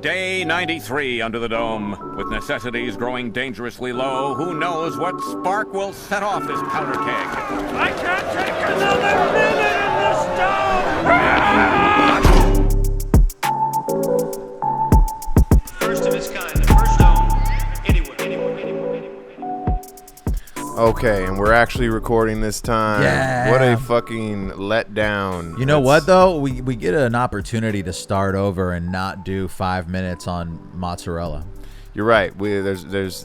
Day 93 under the dome. With necessities growing dangerously low, who knows what spark will set off this powder keg? I can't take another minute in the stone! First of its kind, the first dome anywhere. Okay, and we're actually recording this time. Yeah. What a fucking letdown. You know what, though? We get an opportunity to start over and not do 5 minutes on mozzarella. You're right. There's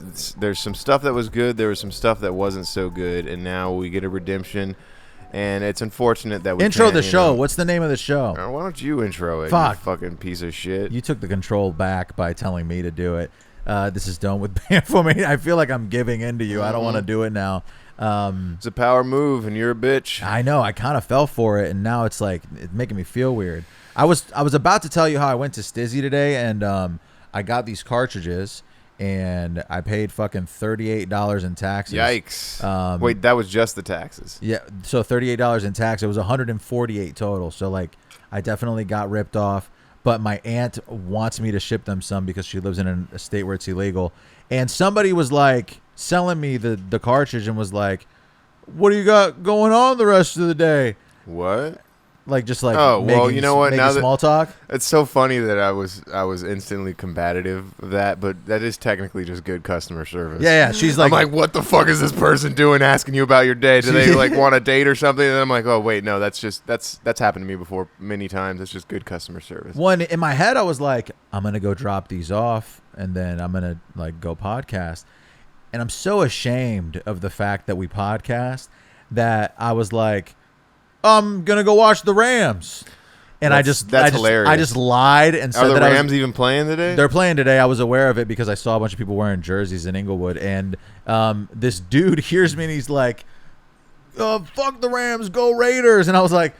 some stuff that was good. There was some stuff that wasn't so good, and now we get a redemption. And it's unfortunate that we Intro can't, the show. What's the name of the show? Why don't you intro it? Fuck. You fucking piece of shit. You took the control back by telling me to do it. This is Dome with bamfomania. I feel like I'm giving in to you. I don't want to do it now. It's a power move, and you're a bitch. I know. I kind of fell for it, and now it's like it's making me feel weird. I was about to tell you how I went to Stizzy today, and I got these cartridges, and I paid fucking $38 in taxes. Yikes! Wait, that was just the taxes. Yeah, so $38 in tax. It was $148 total. So like, I definitely got ripped off. But my aunt wants me to ship them some because she lives in a state where it's illegal. And somebody was like selling me the cartridge and was like, "What do you got going on the rest of the day?" What? Like just like you know what? Now small talk. It's so funny that I was instantly combative of that, but that is technically just good customer service. Yeah. She's like, I'm like, what the fuck is this person doing asking you about your day? Do they like want a date or something? And I'm like, oh wait, no, that's happened to me before many times. It's just good customer service. One in my head, I was like, I'm gonna go drop these off, and then I'm gonna like go podcast. And I'm so ashamed of the fact that we podcast that I was like, I'm gonna go watch the Rams, and that's hilarious. I just lied and said Are the that Rams even playing today? They're playing today. I was aware of it because I saw a bunch of people wearing jerseys in Inglewood, and this dude hears me and he's like, "Fuck the Rams, go Raiders!" And I was like,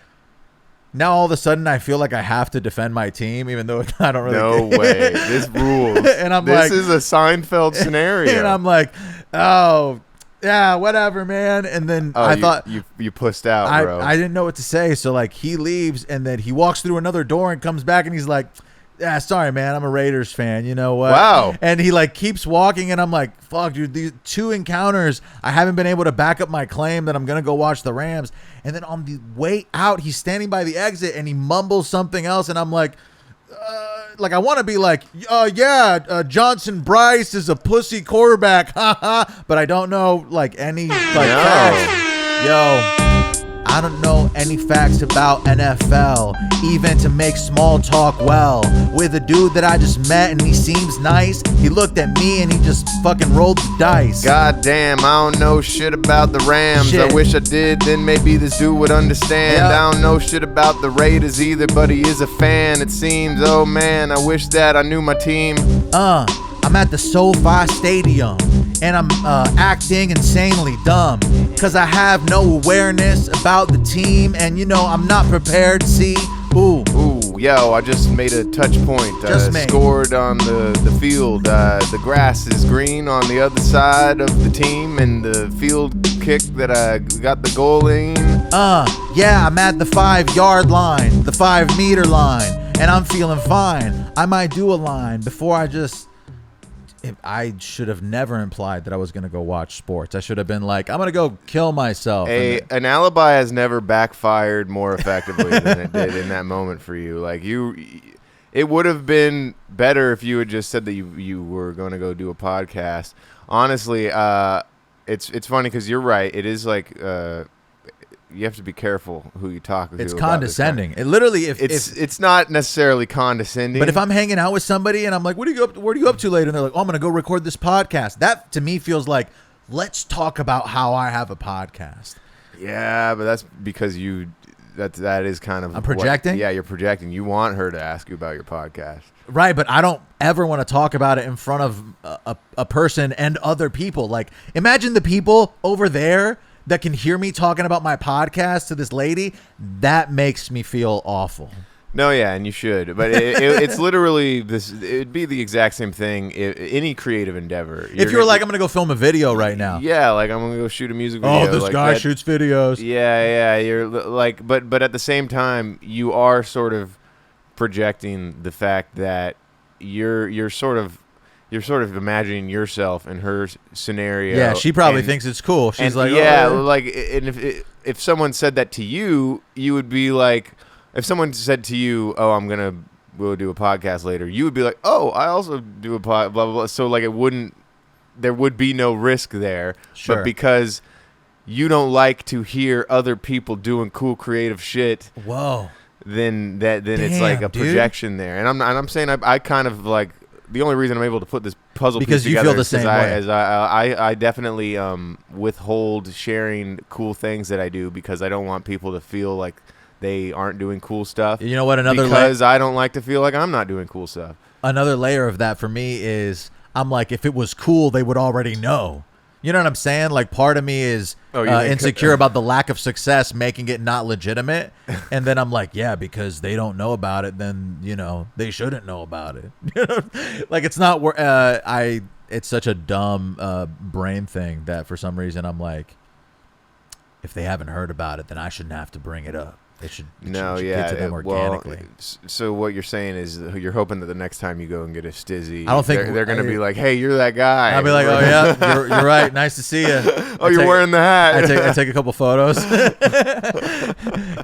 now all of a sudden I feel like I have to defend my team, even though I don't really. No way, this rules. And I'm this is a Seinfeld scenario. And I'm like, oh. Yeah, whatever, man. And then I thought you pussed out, bro. I didn't know what to say. So like he leaves and then he walks through another door and comes back and he's like, "Yeah, sorry, man. I'm a Raiders fan. You know what?" Wow. And he like keeps walking and I'm like, "Fuck, dude. These 2 encounters, I haven't been able to back up my claim that I'm gonna go watch the Rams." And then on the way out, he's standing by the exit and he mumbles something else, and I'm like. I want to be like, Johnson Bryce is a pussy quarterback, haha. But I don't know like any facts. Yo, I don't know any facts about NFL, even to make small talk well. With a dude that I just met and he seems nice. He looked at me and he just fucking rolled the dice. God damn, I don't know shit about the Rams. Shit. I wish I did, then maybe this dude would understand. Yep. I don't know shit about the Raiders either, but he is a fan, it seems. Oh man, I wish that I knew my team. I'm at the SoFi Stadium and I'm acting insanely dumb because I have no awareness about the team and I'm not prepared. See, ooh, yo, I just made a touch point. Just scored on the field. The grass is green on the other side of the team, and the field kick that I got the goal in. Yeah, I'm at the 5-yard line, the 5-meter line, and I'm feeling fine. I might do a line before I should have never implied that I was going to go watch sports. I should have been like, I'm going to go kill myself. An alibi has never backfired more effectively than it did in that moment for you. Like it would have been better if you had just said that you were going to go do a podcast. Honestly, it's funny because you're right. It is like you have to be careful who you talk to. It's condescending. It literally, it's not necessarily condescending. But if I'm hanging out with somebody and I'm like, where do you go up to later? And they're like, oh, I'm going to go record this podcast. That to me feels like, let's talk about how I have a podcast. Yeah, but that's because that is kind of. I'm projecting? Yeah, you're projecting. You want her to ask you about your podcast. Right, but I don't ever want to talk about it in front of a person and other people. Like, imagine the people over there that can hear me talking about my podcast to this lady. That makes me feel awful. No, yeah, and you should. But it's literally this. It'd be the exact same thing. Any creative endeavor. If you're like, I'm going to go film a video right now. Yeah, like I'm going to go shoot a music video. Oh, this guy shoots videos. Yeah. You're like, but at the same time, you are sort of projecting the fact that you're sort of imagining yourself in her scenario. Yeah, she probably thinks it's cool. She's and like, yeah, oh. like, and if someone said that to you, you would be like, if someone said to you, "Oh, we'll do a podcast later," you would be like, "Oh, I also do a pod," blah blah blah. So like, there would be no risk there. Sure. But because you don't like to hear other people doing cool creative shit, Whoa. then it's like a dude. projection there. And I'm saying I kind of like, the only reason I'm able to put this puzzle Because piece you together feel the is same because way. I definitely withhold sharing cool things that I do because I don't want people to feel like they aren't doing cool stuff. You know what? Because I don't like to feel like I'm not doing cool stuff. Another layer of that for me is I'm like, if it was cool, they would already know. You know what I'm saying? Like, part of me is insecure about the lack of success, making it not legitimate. And then I'm like, yeah, because they don't know about it, then, they shouldn't know about it. Like, it's not it's such a dumb brain thing that for some reason I'm like, if they haven't heard about it, then I shouldn't have to bring it up. It should get to them organically. So what you're saying is you're hoping that the next time you go and get a stizzy, I don't think they're going to be like, "Hey, you're that guy." I'll be like, "Oh yeah, you're right. Nice to see you." You're wearing the hat. I take a couple photos.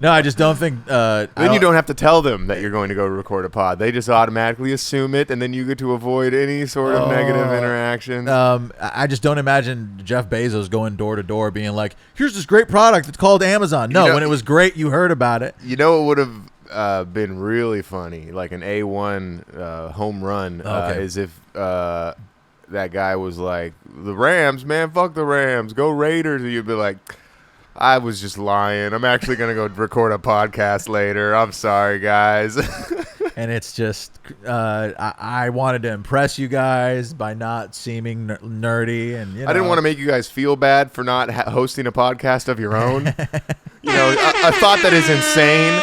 No, I just don't think. Then you don't have to tell them that you're going to go record a pod. They just automatically assume it, and then you get to avoid any sort of negative interaction. I just don't imagine Jeff Bezos going door to door being like, "Here's this great product. It's called Amazon." No, when it was great, you heard about it. You know, it would have been really funny, like an A1 home run, is if that guy was like, "The Rams, man, fuck the Rams, go Raiders," and you'd be like, "I was just lying. I'm actually gonna go record a podcast later. I'm sorry, guys." And it's just, I wanted to impress you guys by not seeming nerdy, and I didn't want to make you guys feel bad for not hosting a podcast of your own. A thought that is insane.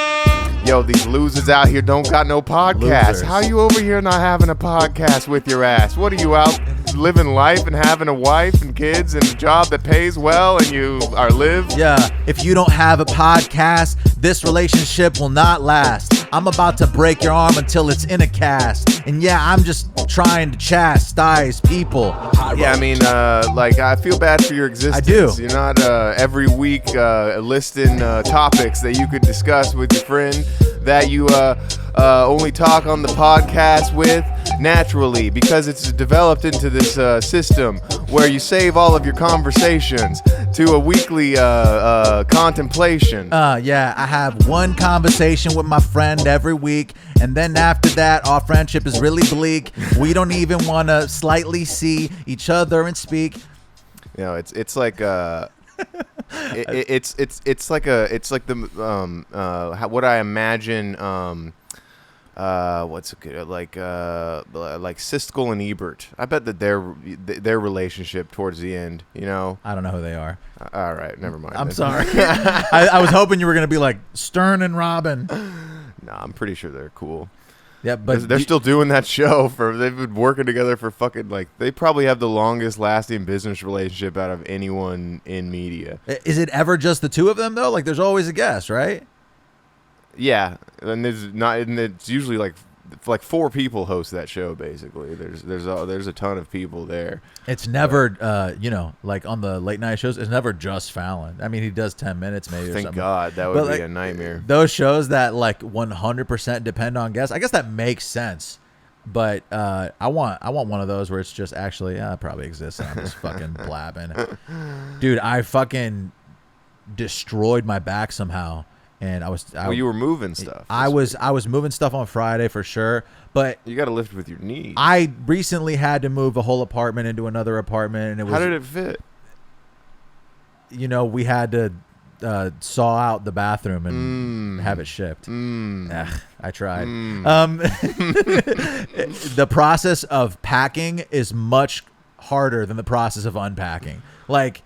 Yo, these losers out here don't got no podcast. Losers. How you over here not having a podcast with your ass? What are you out living life and having a wife and kids and a job that pays well and you are live? Yeah, if you don't have a podcast, this relationship will not last. I'm about to break your arm until it's in a cast. And yeah, I'm just trying to chastise people. Yeah, I mean, I feel bad for your existence. I do. You're not every week listing topics that you could discuss with your friend that you only talk on the podcast with naturally, because it's developed into this system where you save all of your conversations to a weekly contemplation. Yeah, I have one conversation with my friend every week, and then after that, our friendship is really bleak. We don't even want to slightly see each other and speak. It's like it's like the what I imagine what's good like Siskel and Ebert. I bet that their relationship towards the end, I don't know who they are. All right, never mind. I'm sorry. I was hoping you were gonna be like Stern and Robin. No, I'm pretty sure they're cool. Yeah, but they're still doing that show. They've been working together for fucking, they probably have the longest lasting business relationship out of anyone in media. Is it ever just the two of them though? Like, there's always a guest, right? Yeah, and it's usually like four people host that show. Basically, there's a ton of people there. It's never like on the late night shows. It's never just Fallon. I mean, he does 10 minutes maybe. Thank or something. God, that would be a nightmare. Those shows that 100% depend on guests, I guess that makes sense. But I want one of those where it's just actually it probably exists and I'm just fucking blabbing. Dude, I fucking destroyed my back somehow. And you were moving stuff. I was moving stuff on Friday for sure, but you got to lift with your knees. I recently had to move a whole apartment into another apartment, and it was. How did it fit? We had to saw out the bathroom and have it shipped. I tried. The process of packing is much harder than the process of unpacking. Like,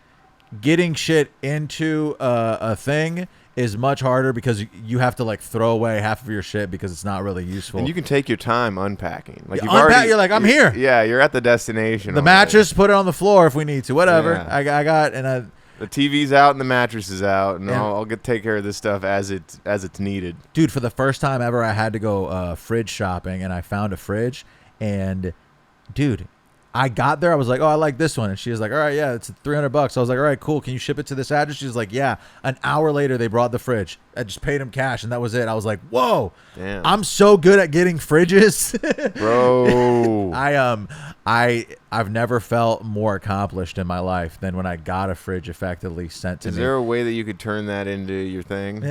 getting shit into a thing is much harder because you have to throw away half of your shit because it's not really useful. And you can take your time unpacking. You're like, I'm here. Yeah, you're at the destination. The mattress, put it on the floor if we need to. Whatever. Yeah. I got the TV's out and the mattress is out, and I'll take care of this stuff as it's needed. Dude, for the first time ever, I had to go fridge shopping, and I found a fridge, And dude, I got there. I was like, oh, I like this one. And she was like, all right, yeah, it's $300. I was like, all right, cool. Can you ship it to this address? She was like, yeah. An hour later, they brought the fridge. I just paid them cash, and that was it. I was like, whoa. Damn. I'm so good at getting fridges. Bro. I've never felt more accomplished in my life than when I got a fridge effectively sent to me. Is there a way that you could turn that into your thing?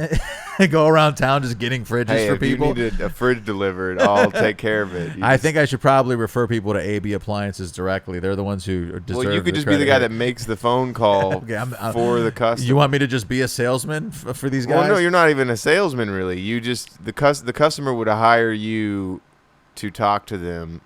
Go around town just getting fridges Hey, for if people. you need a fridge delivered, I'll take care of it. I think I should probably refer people to AB Appliances directly. They're the ones who deserve. Well, you could just be the guy that makes the phone call Okay, for the customer. You want me to just be a salesman for these guys? Well, no, you're not even a salesman, really. You just the customer would hire you to talk to them,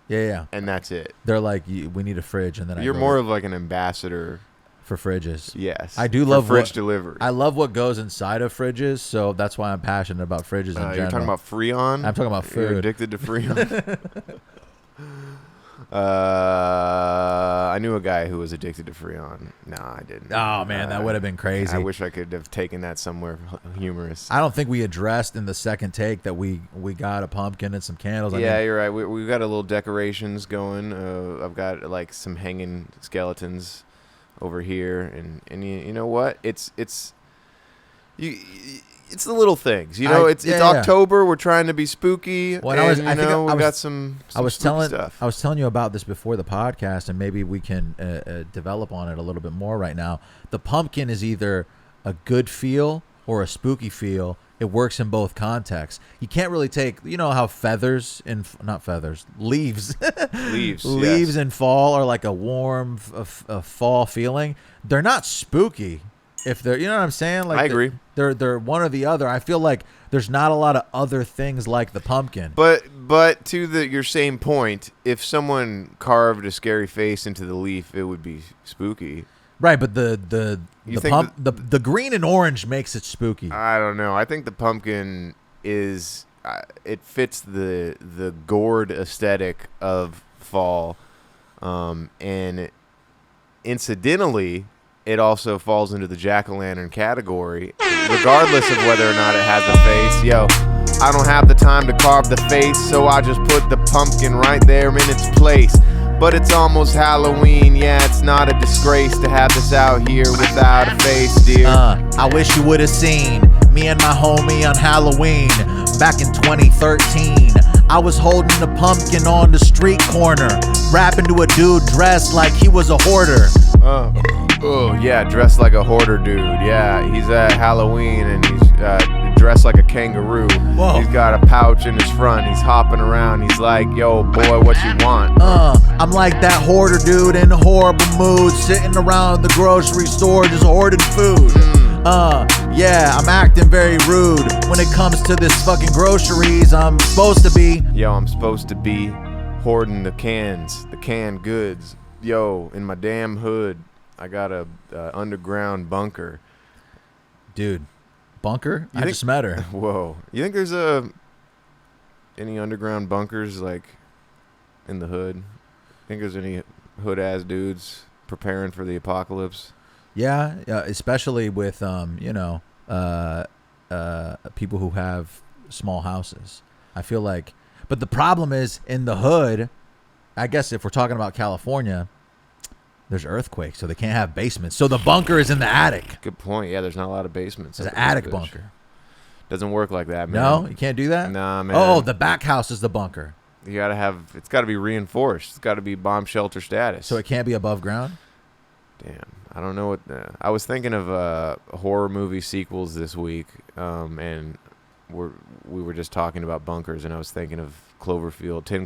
Yeah. and that's it. They're like, we need a fridge, and then You're more of like an ambassador. for fridges. Yes, I do for love fridge delivery. I love what goes inside of fridges, so that's why I'm passionate about fridges in general. You're talking about Freon? I'm talking about food. You're addicted to Freon? I knew a guy who was addicted to Freon. No, I didn't. Oh man, that would have been crazy. I wish I could have taken that somewhere humorous. I don't think we addressed in the second take that we got a pumpkin and some candles. Yeah, you're right. We got a little decorations going. I've got like some hanging skeletons over here, and you know what? It's the little things. You know, it's October. We're trying to be spooky. Well, we got some I was spooky stuff. I was telling you about this before the podcast, and maybe we can develop on it a little bit more right now. The pumpkin is either a good feel or a spooky feel. It works in both contexts. You can't really take, you know how leaves Leaves in fall are like a warm fall feeling. They're not spooky if they're, you know what I'm saying? Like I agree. They're one or the other. I feel like there's not a lot of other things like the pumpkin. But to your same point, if someone carved a scary face into the leaf, it would be spooky. Right, but the green and orange makes it spooky. I don't know. I think the pumpkin is it fits the gourd aesthetic of fall, and incidentally, it also falls into the jack-o'-lantern category, regardless of whether or not it has a face. Yo, I don't have the time to carve the face, so I just put the pumpkin right there in its place. But it's almost Halloween, yeah, it's not a disgrace to have this out here without a face, dear. I wish you would have seen me and my homie on Halloween back in 2013. I was holding a pumpkin on the street corner, rapping to a dude dressed like he was a hoarder. Oh, yeah, dressed like a hoarder dude. Yeah, he's at Halloween and he's dressed like a kangaroo. Whoa. He's got a pouch in his front. He's hopping around. He's like, yo, boy, what you want? I'm like that hoarder dude in a horrible mood, sitting around the grocery store just hoarding food. Yeah, I'm acting very rude when it comes to this fucking groceries. I'm supposed to be hoarding the canned goods. Yo, in my damn hood, I got a underground bunker. Dude, bunker? I just met her. Whoa. You think there's any underground bunkers like in the hood? Think there's any hood-ass dudes preparing for the apocalypse? Yeah, especially with people who have small houses. I feel like, but the problem is in the hood. I guess if we're talking about California, there's earthquakes, so they can't have basements. So the bunker is in the attic. Good point. Yeah, there's not a lot of basements. It's an attic bunker. Doesn't work like that, man. No, you can't do that? Nah, man. Oh, the back house is the bunker. It's got to be reinforced. It's got to be bomb shelter status. So it can't be above ground? Damn. I don't know what. I was thinking of horror movie sequels this week, and we were just talking about bunkers, and I was thinking of 10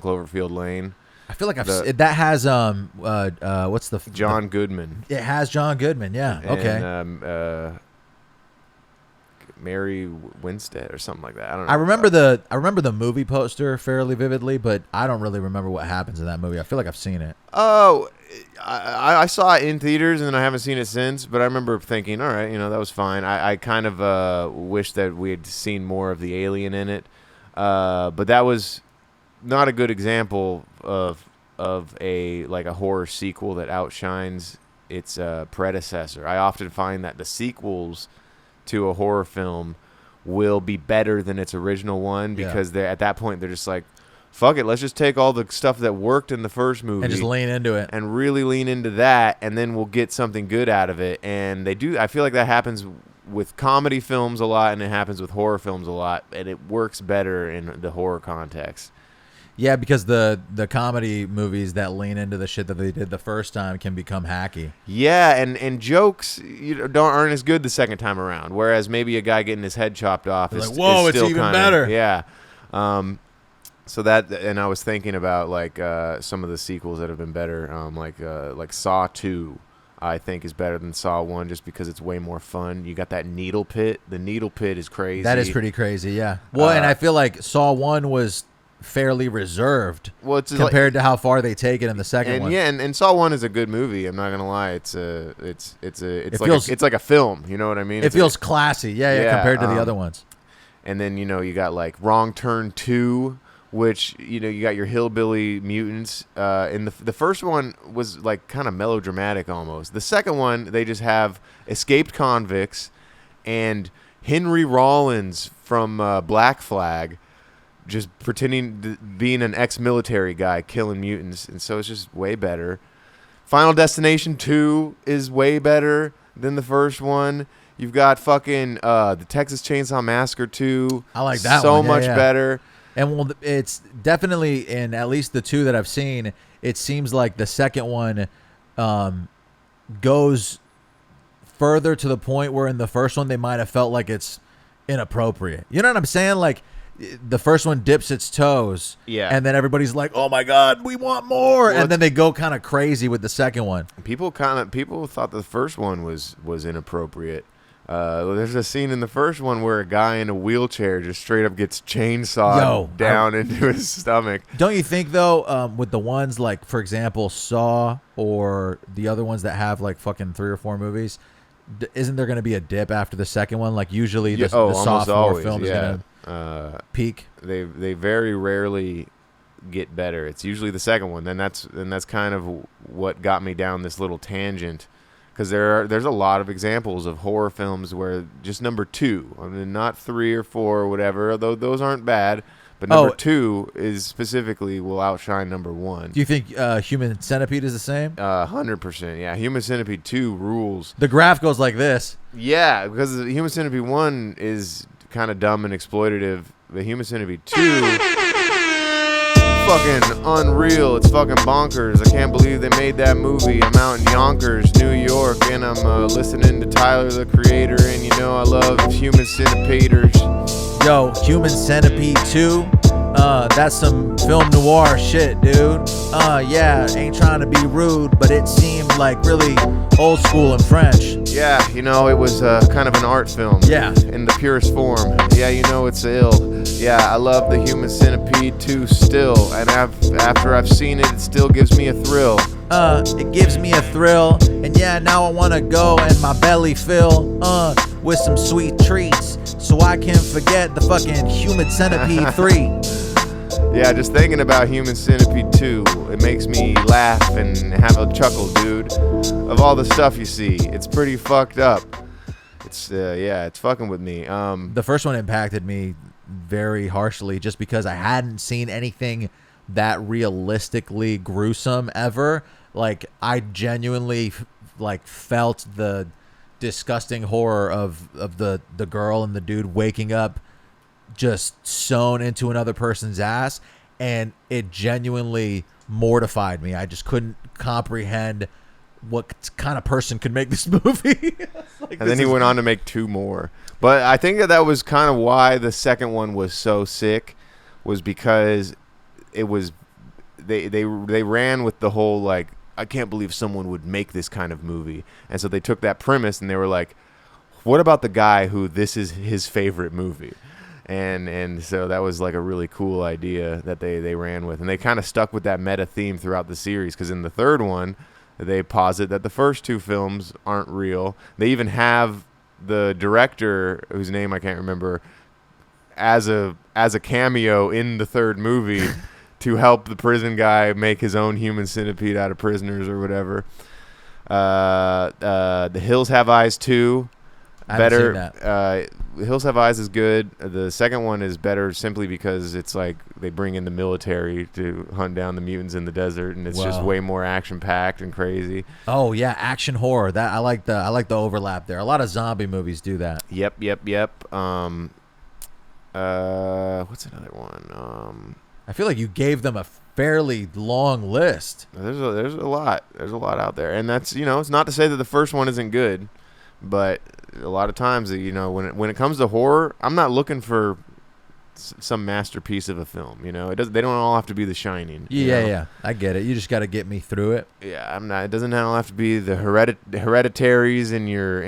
Cloverfield Lane. I feel like that has what's the John Goodman. It has John Goodman, yeah. Okay. And Mary Winstead or something like that. I don't know. I remember the movie poster fairly vividly, but I don't really remember what happens in that movie. I feel like I've seen it. Oh, I saw it in theaters and I haven't seen it since, but I remember thinking, all right, that was fine. I kind of wish that we had seen more of the alien in it, but that was not a good example of a horror sequel that outshines its predecessor. I often find that the sequels to a horror film will be better than its original one because they're at that point they're just like, fuck it, let's just take all the stuff that worked in the first movie And just lean into it. and really lean into that, and then we'll get something good out of it. And they do. I feel like that happens with comedy films a lot, and it happens with horror films a lot, and it works better in the horror context. Yeah, because the comedy movies that lean into the shit that they did the first time can become hacky. Yeah, and jokes aren't as good the second time around. Whereas maybe a guy getting his head chopped off They're is like, whoa, is it's still even kinda, better. Yeah. So that, and I was thinking about like some of the sequels that have been better, like Saw 2. I think is better than Saw 1 just because it's way more fun. You got that needle pit. The needle pit is crazy. That is pretty crazy, yeah. Well, and I feel like Saw 1 was fairly reserved compared to how far they take it in the second one. Yeah, and Saw 1 is a good movie. I'm not gonna lie. It's like a film. You know what I mean? It feels classy, yeah, compared to the other ones. And then you got like Wrong Turn 2, which you got your hillbilly mutants. And the first one was like kind of melodramatic almost. The second one, they just have escaped convicts and Henry Rollins from Black Flag just pretending to being an ex-military guy killing mutants, and so it's just way better. Final Destination 2 is way better than the first one. You've got fucking the Texas Chainsaw Massacre 2. I like that so one. much better. And well, it's definitely in at least the two that I've seen. It seems like the second one goes further to the point where in the first one they might have felt like it's inappropriate. You know what I'm saying? Like the first one dips its toes, and then everybody's like, "Oh my god, we want more!" And then they go kind of crazy with the second one. People thought the first one was inappropriate. There's a scene in the first one where a guy in a wheelchair just straight up gets chainsawed down into his stomach. Don't you think though, with the ones like, for example, Saw or the other ones that have like fucking 3 or 4 movies, isn't there going to be a dip after the second one? Like usually the sophomore film is going to peak. They very rarely get better. It's usually the second one. Then that's kind of what got me down this little tangent, because there's a lot of examples of horror films where just number 2, I mean, not 3 or 4 or whatever, although those aren't bad, but number 2 is specifically will outshine number 1. Do you think Human Centipede is the same? 100%. Yeah, Human Centipede 2 rules. The graph goes like this. Yeah, because Human Centipede 1 is kind of dumb and exploitative. The Human Centipede 2, fucking unreal. It's fucking bonkers. I can't believe they made that movie. I'm out in Yonkers, New York, and I'm listening to Tyler, the Creator, and I love Human Centipeders. Yo, Human Centipede 2, that's some film noir shit, dude. Yeah, ain't trying to be rude, but it seemed like really old school and French. Yeah, it was kind of an art film. Yeah. In the purest form. Yeah, it's ill. Yeah, I love the Human Centipede 2 still, and after I've seen it, it still gives me a thrill. It gives me a thrill, and yeah, now I wanna go and my belly fill, with some sweet treats, so I can forget the fucking Human Centipede 3. Yeah, just thinking about Human Centipede 2, it makes me laugh and have a chuckle, dude. Of all the stuff you see, it's pretty fucked up. It's it's fucking with me. The first one impacted me very harshly just because I hadn't seen anything that realistically gruesome ever. Like I genuinely felt the disgusting horror of the girl and the dude waking up just sewn into another person's ass, and it genuinely mortified me. I just couldn't comprehend what kind of person could make this movie. And then he went on to make 2 more. But I think that was kind of why the second one was so sick, was because it was they ran with the whole like, I can't believe someone would make this kind of movie. And so they took that premise and they were like, what about the guy who this is his favorite movie? And so that was like a really cool idea that they ran with. And they kind of stuck with that meta theme throughout the series, because in the third one, they posit that the first 2 films aren't real. They even have the director, whose name I can't remember, as a cameo in the third movie to help the prison guy make his own human centipede out of prisoners or whatever. The Hills Have Eyes 2. I haven't seen better. that. Hills Have Eyes is good. The second one is better simply because it's like they bring in the military to hunt down the mutants in the desert, and it's just Wow. way more action packed and crazy. Oh yeah, action horror. That I like the overlap there. A lot of zombie movies do that. Yep. What's another one? I feel like you gave them a fairly long list. There's a lot. There's a lot out there, and that's it's not to say that the first one isn't good, but a lot of times when it comes to horror, I'm not looking for some masterpiece of a film. They don't all have to be The Shining. Yeah. I get it. You just got to get me through it. Yeah, I'm not. It doesn't all have to be the Hereditaries and your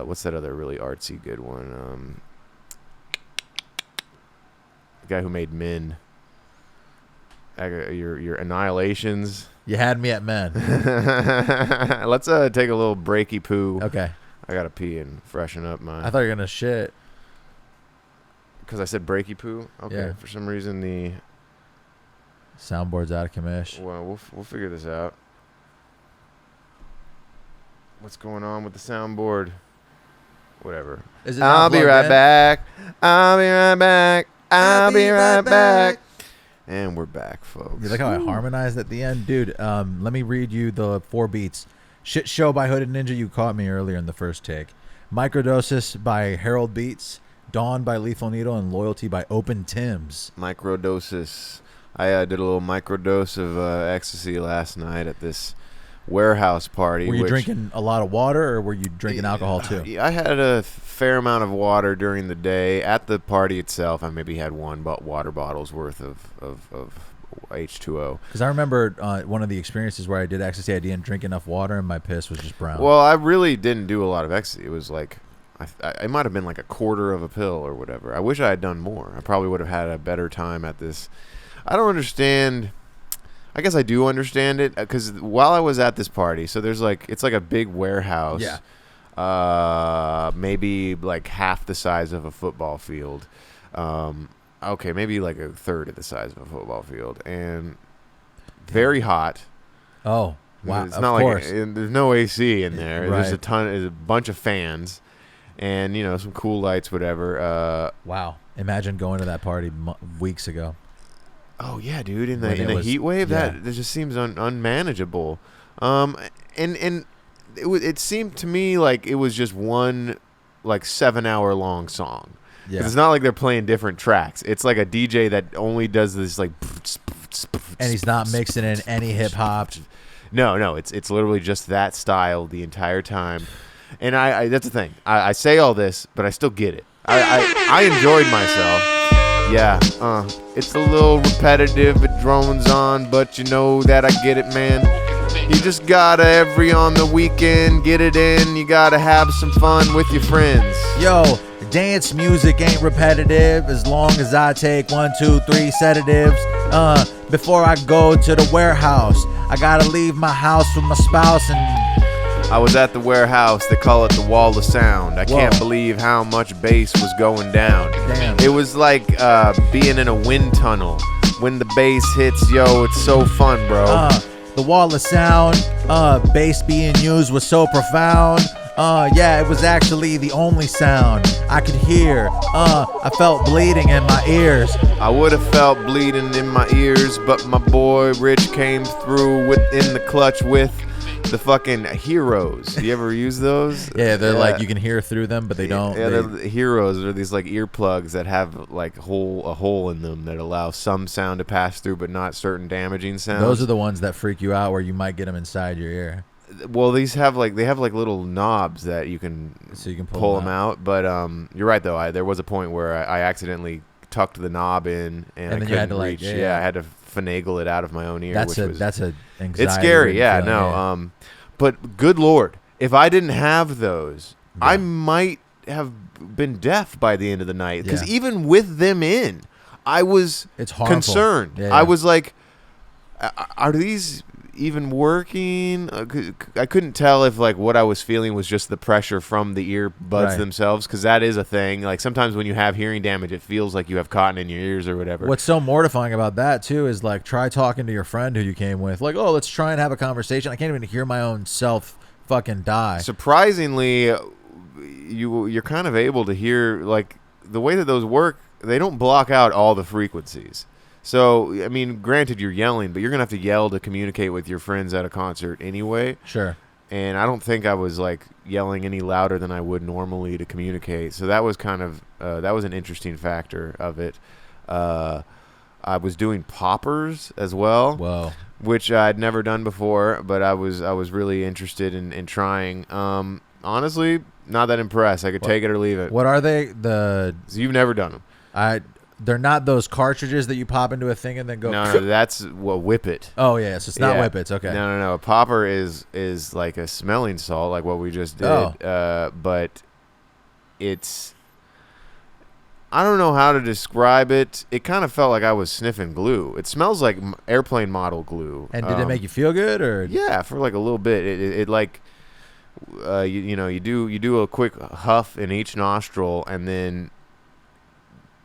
what's that other really artsy good one? The guy who made Men. Your Annihilations. You had me at men. Let's take a little breaky poo. Okay. I gotta pee and freshen up my. I thought you were gonna shit. Because I said breaky poo. Okay. Yeah. For some reason the. Soundboard's out of commish. Well, we'll figure this out. What's going on with the soundboard? Whatever. Is it not I'll be plugged right in? back. I'll be right back. I'll be right back. And we're back, folks. You like how I harmonized at the end? Dude, let me read you the 4 beats. Shit Show by Hooded Ninja, you caught me earlier in the first take. Microdosis by Harold Beats. Dawn by Lethal Needle. And Loyalty by Open Tims. Microdosis. I did a little microdose of ecstasy last night at this warehouse party. Were you drinking a lot of water or were you drinking alcohol too? I had a fair amount of water during the day. At the party itself, I maybe had one water bottle's worth of H2O. Because I remember one of the experiences where I did ecstasy, I didn't drink enough water and my piss was just brown. Well, I really didn't do a lot of ecstasy. It was like, it might have been like a quarter of a pill or whatever. I wish I had done more. I probably would have had a better time at this. I don't understand. I guess I do understand it because while I was at this party, so it's like a big warehouse. Yeah. Maybe like half the size of a football field. Okay, maybe like a third of the size of a football field, and very hot. Oh, wow. It's of not course. like there's no AC in there. Right. There's a bunch of fans, and some cool lights, whatever. Wow. Imagine going to that party weeks ago. Oh yeah, dude! In When it the was- heat wave, yeah. that just seems unmanageable. And it seemed to me like it was just one 7-hour long song. Yeah. 'Cause it's not like they're playing different tracks. It's like a DJ that only does this like. And he's not mixing in any hip hop. No, it's literally just that style the entire time. And I that's the thing. I say all this, but I still get it. I enjoyed myself. Yeah, it's a little repetitive, it drones on, but you know that I get it, man. You just gotta on the weekend, get it in, you gotta have some fun with your friends. Yo, dance music ain't repetitive as long as I take 1, 2, 3 sedatives. Before I go to the warehouse, I gotta leave my house with my spouse and... I was at the warehouse, they call it the Wall of Sound. I can't Whoa. believe how much bass was going down. Damn. It was like being in a wind tunnel. When the bass hits, yo, it's so fun, bro. The Wall of Sound, bass being used was so profound. Yeah, it was actually the only sound I could hear. I felt bleeding in my ears. I would have felt bleeding in my ears, but my boy Rich came through in the clutch with the fucking Heroes. You ever use those? Yeah, they're like you can hear through them, but they don't. Yeah, they're the Heroes. They're these like earplugs that have like a hole in them that allow some sound to pass through, but not certain damaging sounds. Those are the ones that freak you out, where you might get them inside your ear. Well, they have like little knobs that you can So you can pull them out. But you're right though. There was a point where I accidentally tucked the knob in and I then you couldn't had to, like, reach. yeah. I had to finagle it out of my own ear. That's which was, a anxiety. it's scary. Yeah, feeling, no. But good Lord, if I didn't have those, I might have been deaf by the end of the night. Because Yeah. even with them in, I was It's harmful. concerned. Yeah, I yeah. was like, are these even working? I couldn't tell if like what I was feeling was just the pressure from the earbuds Right. themselves, because that is a thing. Like sometimes when you have hearing damage, it feels like you have cotton in your ears or whatever. What's so mortifying about that too is like try talking to your friend who you came with. Like, oh, let's try and have a conversation. I can't even hear my own self fucking die. Surprisingly, you're kind of able to hear, like, the way that those work. They don't block out all the frequencies. So, I mean, granted, you're yelling, but you're going to have to yell to communicate with your friends at a concert anyway. Sure. And I don't think I was, like, yelling any louder than I would normally to communicate. So that was kind of, that was an interesting factor of it. I was doing poppers as well. Whoa. Which I'd never done before, but I was really interested in trying. Honestly, not that impressed. I could take it or leave it. What are they? So you've never done them? They're not those cartridges that you pop into a thing and then go. No, that's Whip It. Oh yeah, so it's not Yeah. Whip It's okay. No. A popper is like a smelling salt, like what we just did. Oh. But it's, I don't know how to describe it. It kind of felt like I was sniffing glue. It smells like airplane model glue. And did it make you feel good or? Yeah, for like a little bit. It like, you do a quick huff in each nostril, and then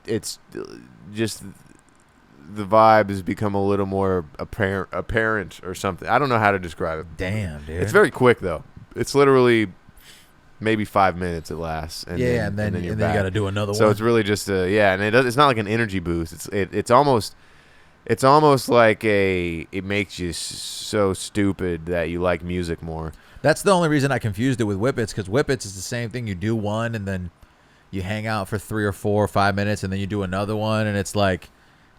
it's just the vibe has become a little more apparent or something. I don't know how to describe it. Damn, dude. It's very quick though. It's literally maybe 5 minutes it lasts. And and then you got to do another one. So it's really just and it's not like an energy boost. It's almost like it makes you so stupid that you like music more. That's the only reason I confused it with Whippets, because Whippets is the same thing. You do one and then you hang out for 3 or 4 or 5 minutes, and then you do another one, and it's like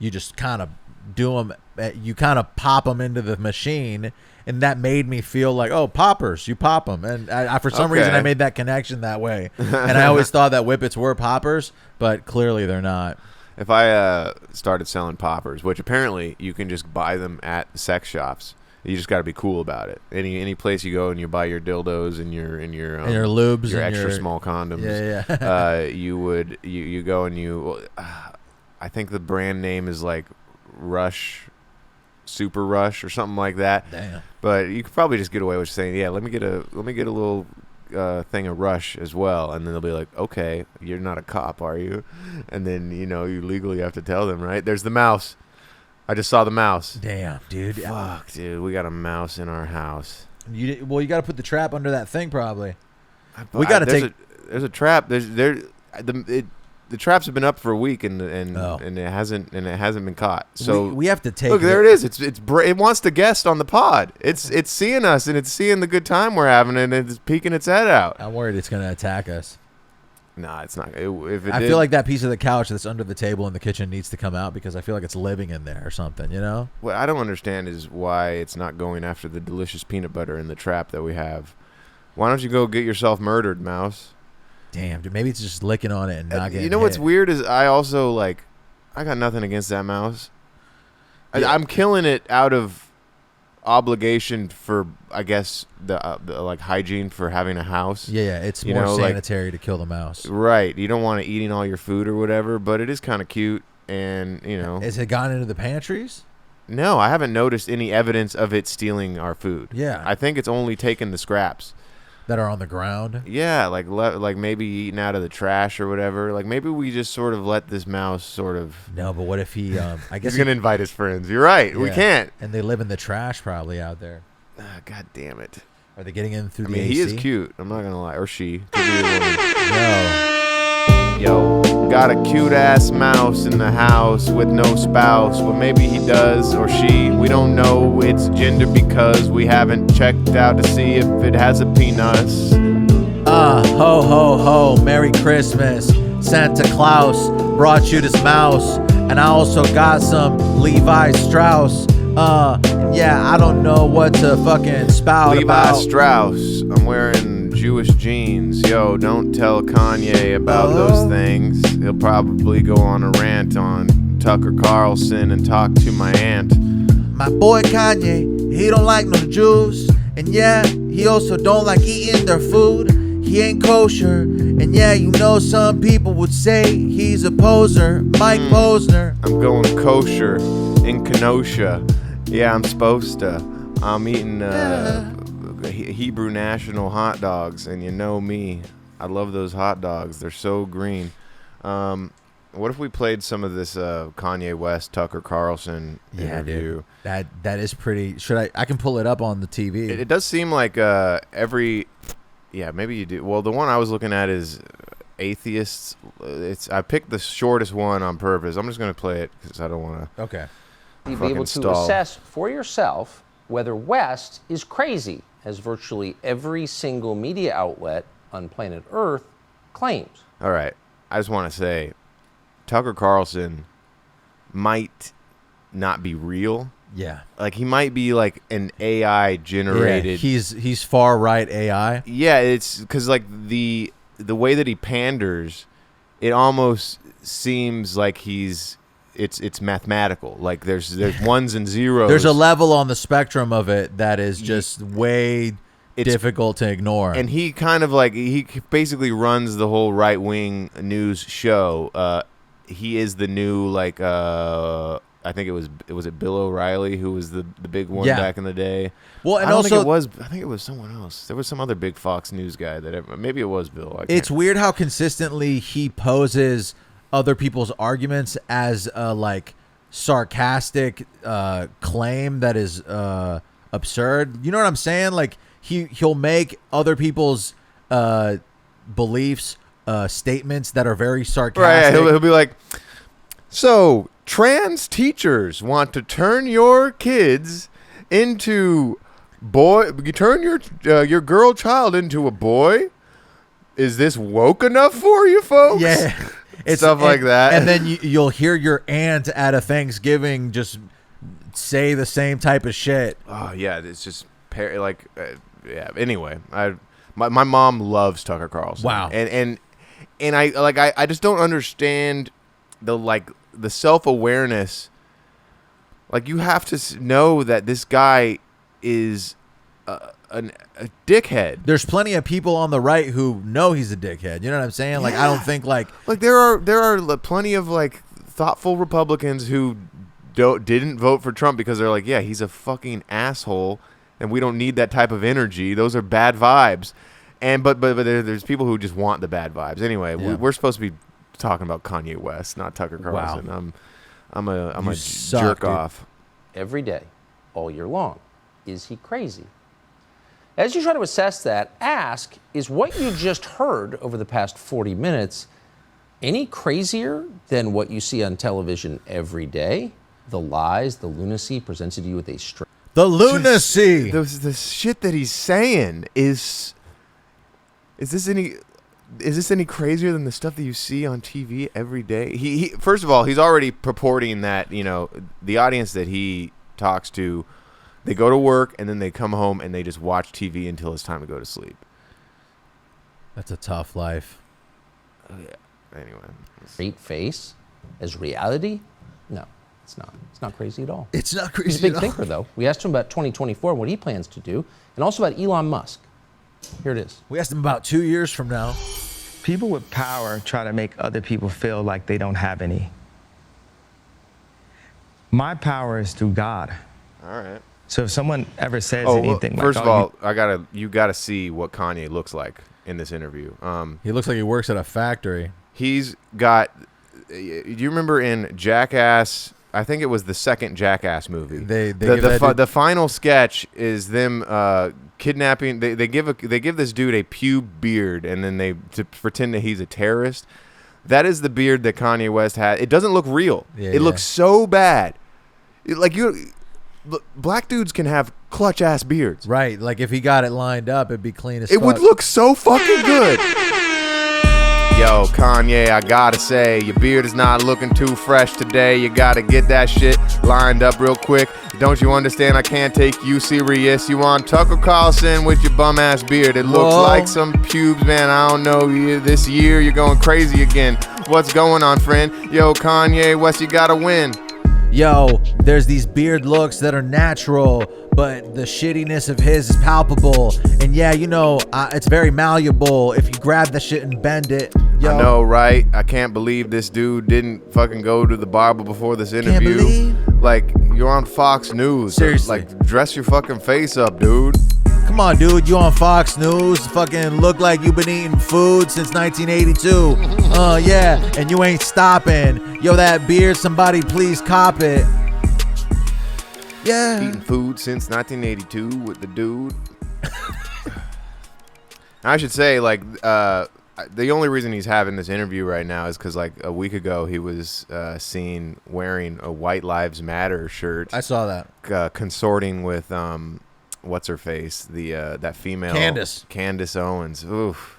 you just kind of do them. You kind of pop them into the machine, and that made me feel like, oh, poppers, you pop them. And I for some reason I made that connection that way, and I always thought that Whippets were poppers, but clearly they're not. If I started selling poppers, which apparently you can just buy them at sex shops. You just got to be cool about it. Any place you go and you buy your dildos and your lubes, your and extra small condoms. Yeah. You go and you. I think the brand name is like Rush, Super Rush or something like that. Damn. But you could probably just get away with saying, yeah, let me get a little thing of Rush as well, and then they'll be like, okay, you're not a cop, are you? And then you legally have to tell them, right? There's the mouse. I just saw the mouse. Damn, dude. Fuck, dude. We got a mouse in our house. You got to put the trap under that thing, probably. We got to take. There's a trap. The traps have been up for a week and it hasn't been caught. So we have to take. Look, there it is. It wants to guest on the pod. It's seeing us and it's seeing the good time we're having and it's peeking its head out. I'm worried it's gonna attack us. Nah, it's not. I feel like that piece of the couch that's under the table in the kitchen needs to come out because I feel like it's living in there or something, What I don't understand is why it's not going after the delicious peanut butter in the trap that we have. Why don't you go get yourself murdered, mouse? Damn, dude. Maybe it's just licking on it and not getting hit. What's weird is I also, I got nothing against that mouse. Yeah. I'm killing it out of obligation for, I guess, the hygiene for having a house. Yeah, it's more sanitary to kill the mouse. Right. You don't want it eating all your food or whatever, but it is kind of cute. And, Has it gone into the pantries? No, I haven't noticed any evidence of it stealing our food. Yeah. I think it's only taken the scraps. That are on the ground? Yeah, like maybe eating out of the trash or whatever. Like maybe we just sort of let this mouse sort of. No, but what if he? I guess he's gonna invite his friends. You're right. Yeah. We can't. And they live in the trash probably out there. God damn it. Are they getting in through the AC? He is cute. I'm not gonna lie. Or she. Yo, got a cute ass mouse in the house with no spouse. Well, maybe he does or she. We don't know its gender because we haven't checked out to see if it has a penis. Ho ho ho, Merry Christmas. Santa Claus brought you this mouse, and I also got some Levi Strauss. I don't know what to fucking spout about. Levi Strauss. I'm wearing Jewish jeans. Yo, don't tell Kanye about those things. He'll probably go on a rant on Tucker Carlson and talk to my aunt. My boy Kanye, he don't like no Jews. And yeah, he also don't like eating their food. He ain't kosher. And yeah, some people would say he's a poser. Mike Posner. I'm going kosher in Kenosha. Yeah, I'm supposed to. I'm eating Hebrew National hot dogs, and you know me. I love those hot dogs. They're so green. What if we played some of this Kanye West, Tucker Carlson interview? Dude. That is pretty. Should I can pull it up on the TV. It does seem like maybe you do. Well, the one I was looking at is atheists. I picked the shortest one on purpose. I'm just going to play it because I don't want to. Okay. You'd be able to assess for yourself whether West is crazy, as virtually every single media outlet on planet Earth claims. All right. I just want to say Tucker Carlson might not be real. Yeah. Like, he might be like an AI generated. Yeah, he's far right AI. Yeah, it's because like the way that he panders, it almost seems like it's mathematical. Like there's ones and zeros. There's a level on the spectrum of it that is just way difficult to ignore. And he kind of like he basically runs the whole right wing news show. He is the new like I think it was Bill O'Reilly who was the big one back in the day. Well, and I also think it was someone else. There was some other big Fox News guy maybe it was Bill. It's weird how consistently he poses other people's arguments as a like sarcastic claim that is absurd. You know what I'm saying? Like he'll make other people's beliefs statements that are very sarcastic. Right, he'll be like, so trans teachers want to turn your kids into turn your girl child into a boy. Is this woke enough for you folks? Yeah. Stuff like that. And then you'll hear your aunt at a Thanksgiving just say the same type of shit. Oh yeah, it's just yeah. Anyway, my mom loves Tucker Carlson. Wow. And I just don't understand the self-awareness. Like, you have to know that this guy is a dickhead. There's plenty of people on the right who know he's a dickhead. You know what I'm saying? Like, I don't think like there are plenty of like thoughtful Republicans who didn't vote for Trump because they're like, yeah, he's a fucking asshole, and we don't need that type of energy. Those are bad vibes. And but there's people who just want the bad vibes. Anyway, we're supposed to be talking about Kanye West, not Tucker Carlson. Wow. I'm a suck, jerk dude. off. Every day, all year long. Is he crazy? As you try to assess that, ask, is what you just heard over the past 40 minutes any crazier than what you see on television every day? The lies, the lunacy presented to you with a straight... The lunacy! The shit that he's saying is this any crazier than the stuff that you see on TV every day? He first of all, he's already purporting that, the audience that he talks to, they go to work and then they come home and they just watch TV until it's time to go to sleep. That's a tough life. Yeah. Anyway. Straight face as reality? No, it's not. It's not crazy at all. It's not crazy He's a big at all. thinker, though. We asked him about 2024 and what he plans to do, and also about Elon Musk. Here it is. We asked him about 2 years from now. People with power try to make other people feel like they don't have any. My power is through God. All right. So if someone ever says anything first like, of all, you gotta see what Kanye looks like in this interview. He looks like he works at a factory. He's got. Do you remember in Jackass? I think it was the second Jackass movie. The final sketch is them kidnapping. They give this dude a pube beard, and then to pretend that he's a terrorist. That is the beard that Kanye West had. It doesn't look real. It looks so bad. Black dudes can have clutch ass beards. Right. Like if he got it lined up, it'd be clean as fuck. It would look so fucking good. Yo, Kanye, I gotta say, your beard is not looking too fresh today. You gotta get that shit lined up real quick. Don't you understand? I can't take you serious. You on Tucker Carlson with your bum ass beard. It looks like some pubes, man. I don't know. This year you're going crazy again. What's going on, friend? Yo, Kanye West, you gotta win. Yo, there's these beard looks that are natural, but the shittiness of his is palpable. And yeah, it's very malleable if you grab the shit and bend it. Yo. I know, right? I can't believe this dude didn't fucking go to the barber before this interview. Can't believe? Like, you're on Fox News. Seriously. Like, dress your fucking face up, dude. Come on, dude. You on Fox News? Fucking look like you've been eating food since 1982. Yeah. And you ain't stopping. Yo, that beer, somebody please cop it. Yeah. Eating food since 1982 with the dude. I should say, like, the only reason he's having this interview right now is because, like, a week ago he was seen wearing a White Lives Matter shirt. I saw that. Consorting with what's her face, that female Candace Owens. Oof.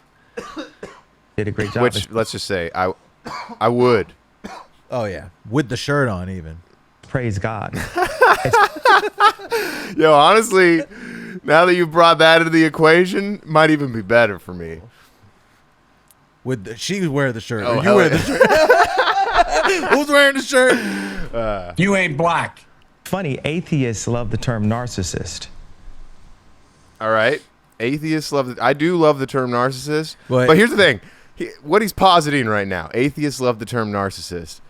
Did a great job. Which, let's just say, I would. Oh yeah, with the shirt on even. Praise God. Yo, honestly, now that you brought that into the equation, might even be better for me. She wear the shirt. Oh, or you wear the shirt. Who's wearing the shirt? You ain't black. Funny, atheists love the term narcissist. All right. Atheists love it. I do love the term narcissist. But here's the thing. What he's positing right now, atheists love the term narcissist.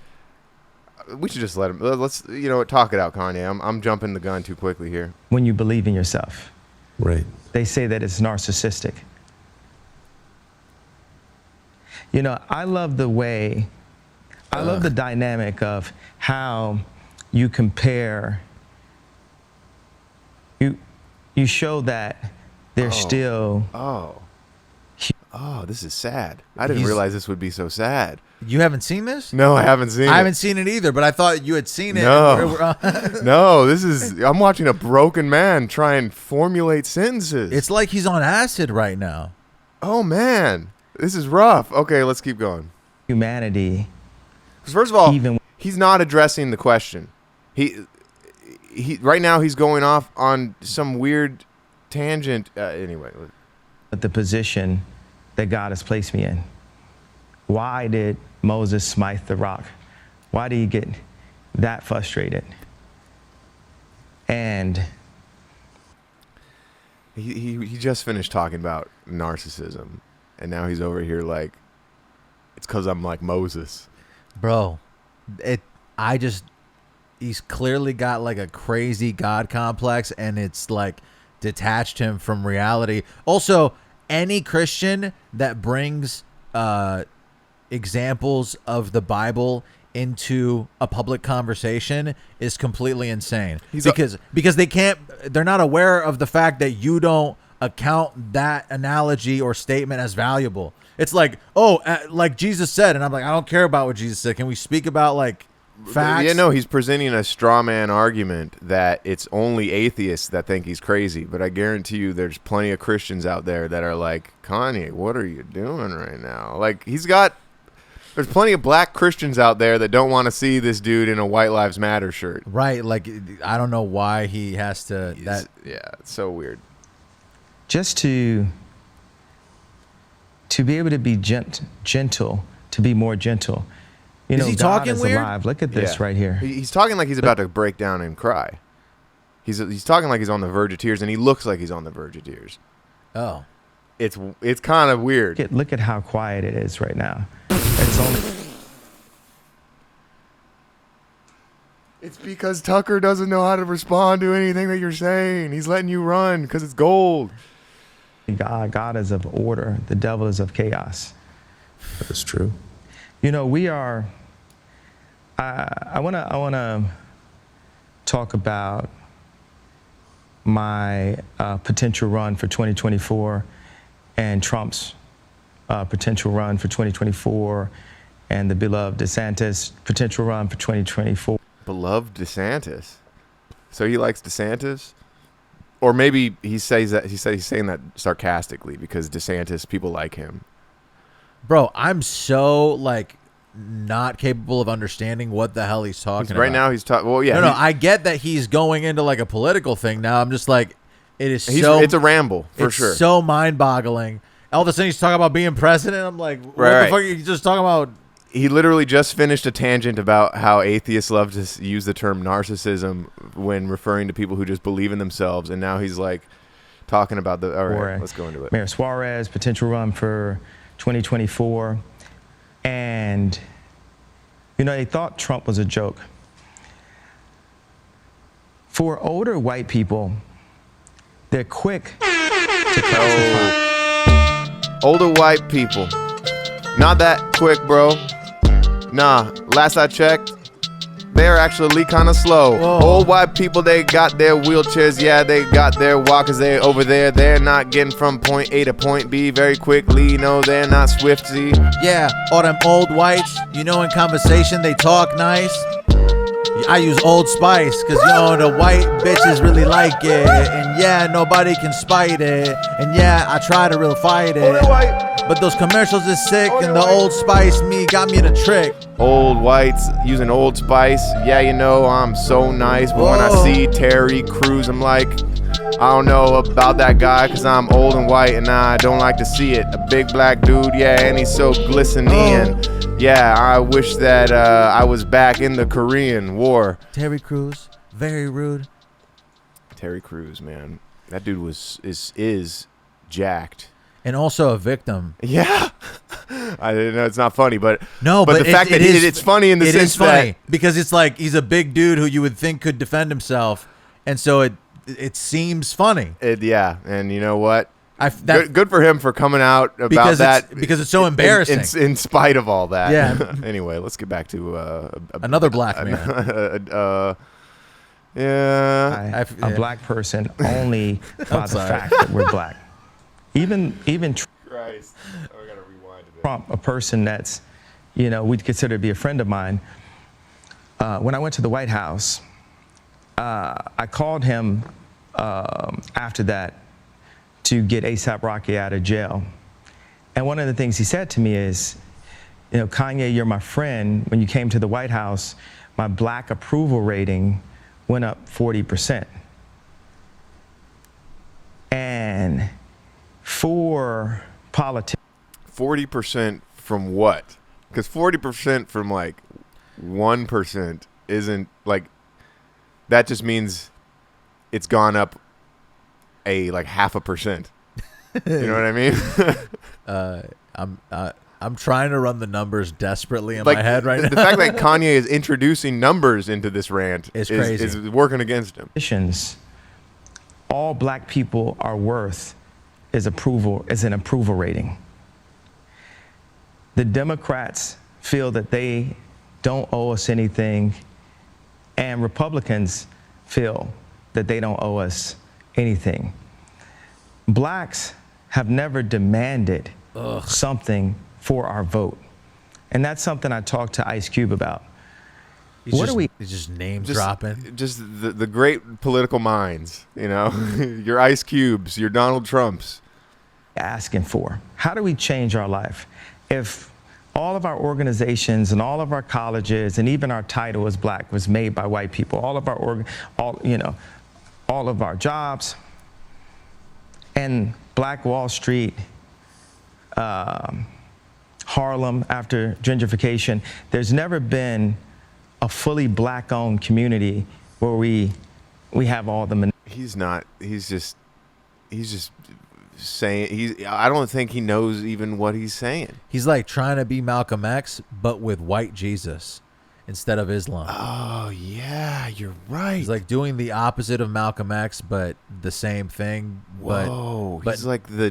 We should just let him. Let's, talk it out, Kanye. I'm jumping the gun too quickly here. When you believe in yourself. Right. They say that it's narcissistic. I love the dynamic of how you compare. You show that they're still. Oh, this is sad. I didn't realize this would be so sad. You haven't seen this? No, I haven't seen it. I haven't seen it either, but I thought you had seen it. No. No, I'm watching a broken man try and formulate sentences. It's like he's on acid right now. Oh, man. This is rough. Okay, let's keep going. Humanity. Because first of all, Even- he's not addressing the question. He right now he's going off on some weird tangent. Anyway. But the position that God has placed me in. Why did Moses smite the rock? Why did he get that frustrated? And he just finished talking about narcissism, and now he's over here like, it's because I'm like Moses. Bro, he's clearly got like a crazy God complex, and it's like detached him from reality. Also, any Christian that brings examples of the Bible into a public conversation is completely insane. Because they're not aware of the fact that you don't account that analogy or statement as valuable. It's like, like Jesus said, and I'm like, I don't care about what Jesus said. Can we speak about like facts? Yeah, no, he's presenting a straw man argument that it's only atheists that think he's crazy. But I guarantee you there's plenty of Christians out there that are like, Kanye, what are you doing right now? Like, there's plenty of black Christians out there that don't want to see this dude in a White Lives Matter shirt. Right. Like, I don't know why he has to. Yeah, it's so weird. just to be able to be gentle, to be more gentle. You know, he God talking is weird? alive. Look at this right here. He's talking like he's about to break down and cry. He's talking like he's on the verge of tears, and he looks like he's on the verge of tears. Oh. It's kind of weird. Look at how quiet it is right now. It's only. It's because Tucker doesn't know how to respond to anything that you're saying. He's letting you run because it's gold. God is of order. The devil is of chaos. That's true. You know, we are. I wanna talk about my potential run for 2024 and Trump's potential run for 2024 and the beloved DeSantis potential run for 2024. Beloved DeSantis. So he likes DeSantis? Or maybe he's saying that sarcastically because DeSantis, people like him. Bro, I'm so like not capable of understanding what the hell he's talking about. Right now he's talking. Well, yeah. No, I get that he's going into like a political thing now. I'm just like, it's a ramble for sure. It's so mind-boggling. All of a sudden he's talking about being president. I'm like, what the fuck are you just talking about? He literally just finished a tangent about how atheists love to use the term narcissism when referring to people who just believe in themselves, and now he's like talking about the. All right, let's go into it. Mayor Suarez potential run for 2024, and you know they thought Trump was a joke. For older white people, they're quick 2005. Older white people. Not that quick, bro. Nah, last I checked, they're actually kind of slow. Whoa. Old white people, they got their wheelchairs. Yeah, they got their walkers. They over there. They're not getting from point A to point B very quickly. No, they're not swifty. Yeah, all them old whites, you know, in conversation they talk nice. I use Old Spice, cause the white bitches really like it. And yeah, nobody can spite it. And yeah, I try to real fight it. Older white. But those commercials is sick, and the Old Spice me got me in a trick. Old whites using Old Spice. Yeah, I'm so nice. But when I Whoa. see Terry Crews, I'm like, I don't know about that guy, cause I'm old and white and I don't like to see it. A big black dude, yeah, and he's so glistening. Yeah, I wish that I was back in the Korean War. Terry Crews, very rude. Terry Crews, man, that dude is jacked. And also a victim. Yeah, I didn't know, it's not funny, but No, but the fact that it's funny in the sense it is funny that because it's like he's a big dude who you would think could defend himself, and so it seems funny. yeah, and you know what? That, Good for him for coming out about because that because it's so embarrassing. in spite of all that. Yeah. Anyway, let's get back to Another black man. Yeah. A black person only by the sorry. fact that we're black. Even Christ. Oh, I gotta rewind it. Trump, a person that's, we'd consider to be a friend of mine. When I went to the White House, I called him after that to get A$AP Rocky out of jail. And one of the things he said to me is, Kanye, you're my friend. When you came to the White House, my black approval rating went up 40%. And for politics, 40% from what? Because 40% from like 1% isn't like, that just means it's gone up like 0.5%. You know what I mean? I'm trying to run the numbers desperately in Like, my head right the now. fact that Kanye is introducing numbers into this rant It's crazy. is working against him. all black people are worth is an approval rating. The Democrats feel that they don't owe us anything, and Republicans feel that they don't owe us anything. Blacks have never demanded something for our vote. And that's something I talked to Ice Cube about. He's just name dropping. Just the great political minds, your Ice Cubes, your Donald Trumps. Asking for. How do we change our life? If all of our organizations and all of our colleges and even our title as black was made by white people, all of our jobs, and Black Wall Street, Harlem after gentrification, there's never been a fully black-owned community where we have all the. He's just saying. I don't think he knows even what he's saying. He's like trying to be Malcolm X, but with white Jesus instead of Islam. Oh yeah, you're right. He's like doing the opposite of Malcolm X, but the same thing. Whoa, but he's like I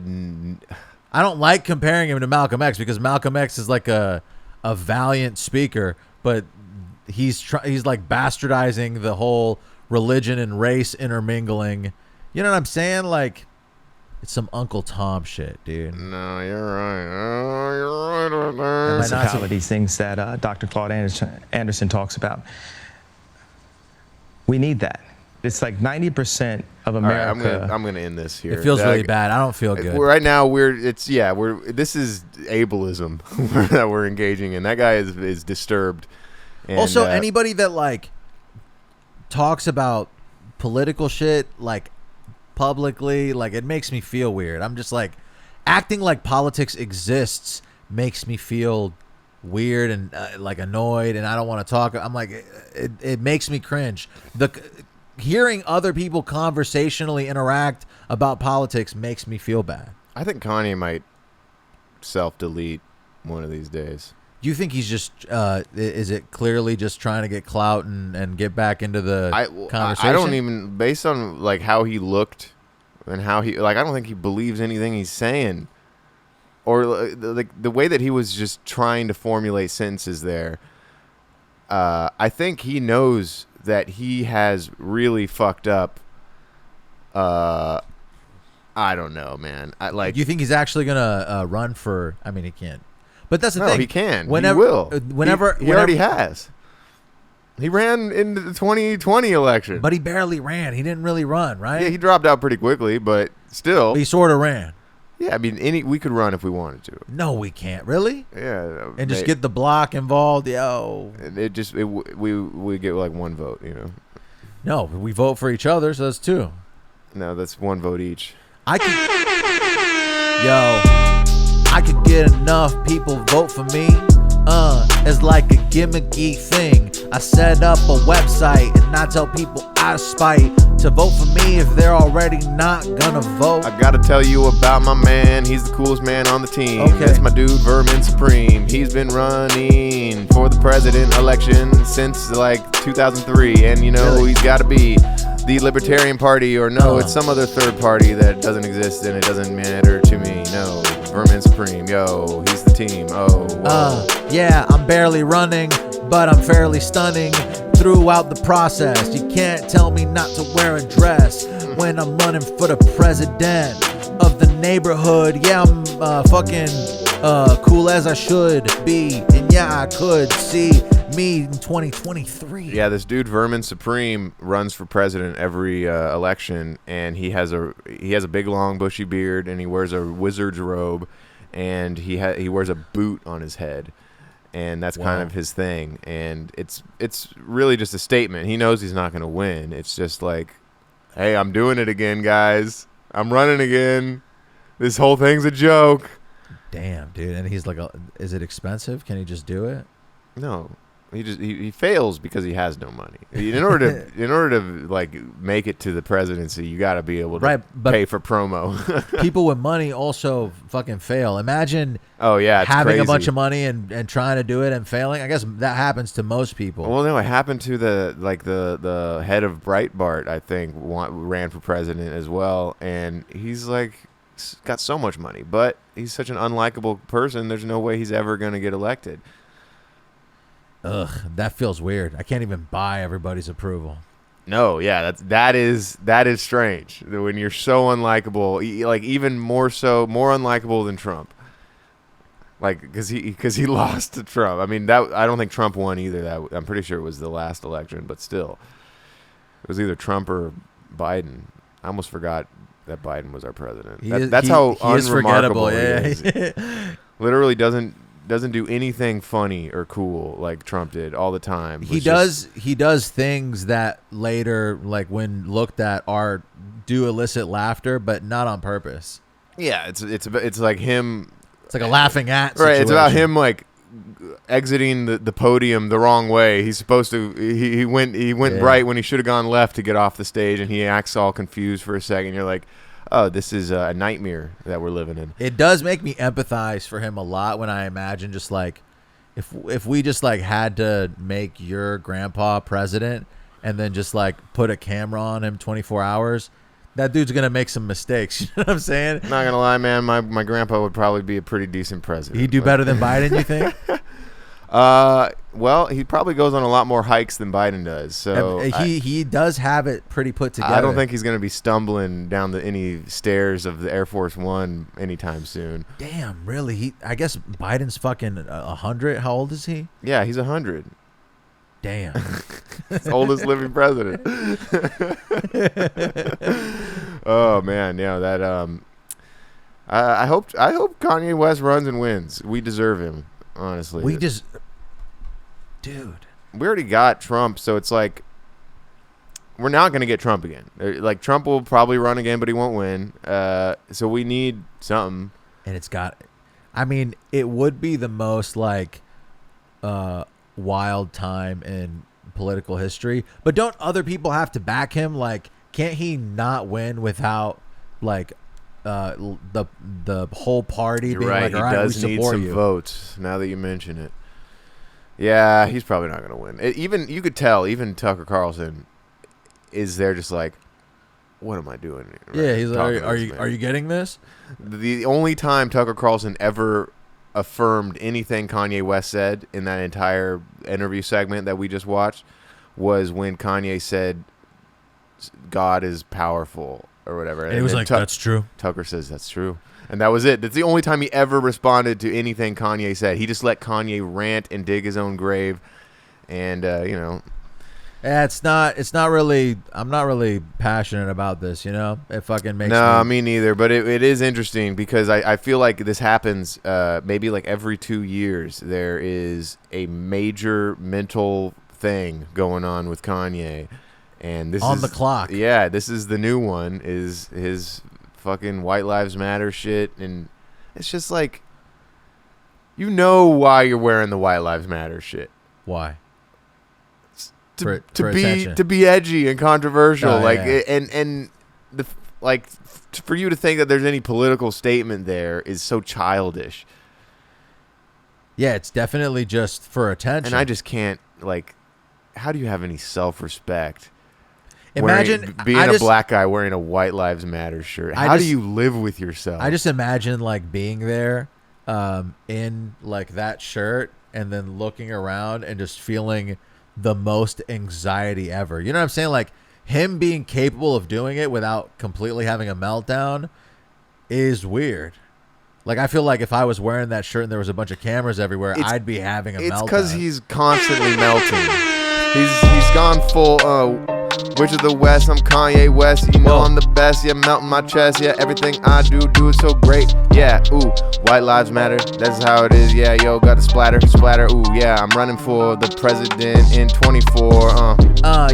don't like comparing him to Malcolm X because Malcolm X is like a valiant speaker, but he's like bastardizing the whole religion and race intermingling. You know what I'm saying? Like, it's some Uncle Tom shit, dude. No, you're right. Oh, you're right about that. Municipalities, things that Dr. Claude Anderson talks about. We need that. It's like 90% of America. All right, I'm gonna end this here. It feels really bad. I don't feel good. Right now, this is ableism that we're engaging in. That guy is disturbed. And, also, anybody that like talks about political shit like publicly, like, it makes me feel weird. I'm just like, acting like politics exists makes me feel weird and like annoyed, and I don't want to talk. I'm like, it makes me cringe. Hearing other people conversationally interact about politics makes me feel bad. I think Kanye might self-delete one of these days. Do you think he's just is it clearly just trying to get clout and get back into the conversation? I don't even, based on like how he looked and how he like. I don't think he believes anything he's saying, or like the way that he was just trying to formulate sentences there. I think he knows that he has really fucked up. I don't know, man. You think he's actually gonna run for? I mean, he can't. But that's the no, thing. he can. Whenever, he will. Whenever he already has. He ran into the 2020 election. But he barely ran. He didn't really run, right? Yeah, he dropped out pretty quickly, but still. He sort of ran. Yeah, I mean, we could run if we wanted to. No, we can't. Really? Yeah. And just get the block involved, yo. We get like one vote, you know. No, we vote for each other, so that's two. No, that's one vote each. I could get enough people vote for me. It's like a gimmicky thing. I set up a website and I tell people out of spite to vote for me if they're already not gonna vote. I gotta tell you about my man. He's the coolest man on the team. Okay. That's my dude, Vermin Supreme. He's been running for the president election since like 2003, and you know Really? he's got to be the Libertarian Party, or no, it's some other third party that doesn't exist, and it doesn't matter to me. No, Vermin Supreme, yo, he's the team. Yeah, I'm barely running, but I'm fairly stunning throughout the process. You can't tell me not to wear a dress when I'm running for the president of the neighborhood. Yeah, I'm fucking cool as I should be, and yeah, I could see me in 2023. Yeah, this dude Vermin Supreme runs for president every election, and he has a big long bushy beard, and he wears a wizard's robe, and he wears a boot on his head, and that's kind of his thing. And it's really just a statement. He knows he's not going to win. It's just like, hey, I'm doing it again, guys. I'm running again. This whole thing's a joke. Damn, dude. And he's like, is it expensive? Can he just do it? No. He fails because he has no money. In order to like make it to the presidency, you got to be able to pay for promo. People with money also fucking fail. Imagine it's having crazy. a bunch of money and trying to do it and failing. I guess that happens to most people. Well, no, it happened to the head of Breitbart, I think, ran for president as well, and he's like got so much money, but he's such an unlikable person. There's no way he's ever going to get elected. Ugh, that feels weird. I can't even buy everybody's approval. No, yeah, that is strange. When you're so unlikable, like even more unlikable than Trump. Like because he lost to Trump. I mean, I don't think Trump won either. I'm pretty sure it was the last election, but still, it was either Trump or Biden. I almost forgot that Biden was our president. That's how unremarkable he is. Literally doesn't do anything funny or cool like Trump did all the time. He does things that later, like when looked at, do elicit laughter, but not on purpose. Yeah, it's like him. It's like a laughing at Right. situation. It's about him like exiting the podium the wrong way. He's supposed to. He went right when he should have gone left to get off the stage, and he acts all confused for a second. You're like, oh, this is a nightmare that we're living in. It does make me empathize for him a lot when I imagine just like if we just like had to make your grandpa president and then just like put a camera on him 24 hours, that dude's going to make some mistakes. You know what I'm saying? Not going to lie, man, my grandpa would probably be a pretty decent president. He'd do better than Biden, you think? Well, he probably goes on a lot more hikes than Biden does. So he does have it pretty put together. I don't think he's going to be stumbling down any stairs of the Air Force One anytime soon. Damn, really? I guess Biden's fucking 100. How old is he? Yeah, he's 100. Damn. It's the oldest living president. Oh man, yeah, that I hope Kanye West runs and wins. We deserve him, honestly. Dude, we already got Trump, so it's like we're not going to get Trump again. Like Trump will probably run again, but he won't win. So we need something. And it would be the most like wild time in political history. But don't other people have to back him? Like, can't he not win without like the whole party You're being right. like, all right, we He does need support some you. votes. Now that you mention it, yeah, he's probably not going to win. Even you could tell. Even Tucker Carlson is there, just like, what am I doing? Yeah, he's Talking like, to are this you man. are you getting this? The only time Tucker Carlson ever affirmed anything Kanye West said in that entire interview segment that we just watched was when Kanye said God is powerful or whatever. And he was then like, "That's true." Tucker says that's true. And that was it. That's the only time he ever responded to anything Kanye said. He just let Kanye rant and dig his own grave. And, Yeah, it's not really. I'm not really passionate about this. It fucking makes me neither. But it is interesting because I feel like this happens maybe like every 2 years. There is a major mental thing going on with Kanye. And this on is the clock. Yeah, this is the new one. Is his fucking White Lives Matter shit, and it's just like, why you're wearing the White Lives Matter shit. Why? To attention. be edgy and controversial, Oh, like yeah. and the like for you to think that there's any political statement there is so childish. Yeah, it's definitely just for attention. And I just can't, like, how do you have any self-respect? Imagine being I a just- black guy wearing a White Lives Matter shirt. I How do just- you live with yourself? I just imagine like being there, in like that shirt, and then looking around and just feeling the most anxiety ever. You know what I'm saying? Like him being capable of doing it without completely having a meltdown is weird. Like I feel like if I was wearing that shirt and there was a bunch of cameras everywhere, I'd be having a meltdown. It's because he's constantly melting. He's gone full Witch of the West, I'm Kanye West. Whoa. I'm the best, yeah, melting my chest. Yeah, everything I do it so great. Yeah, ooh, White Lives Matter, that's how it is. Yeah, yo, got the splatter, ooh, yeah, I'm running for the president in 24,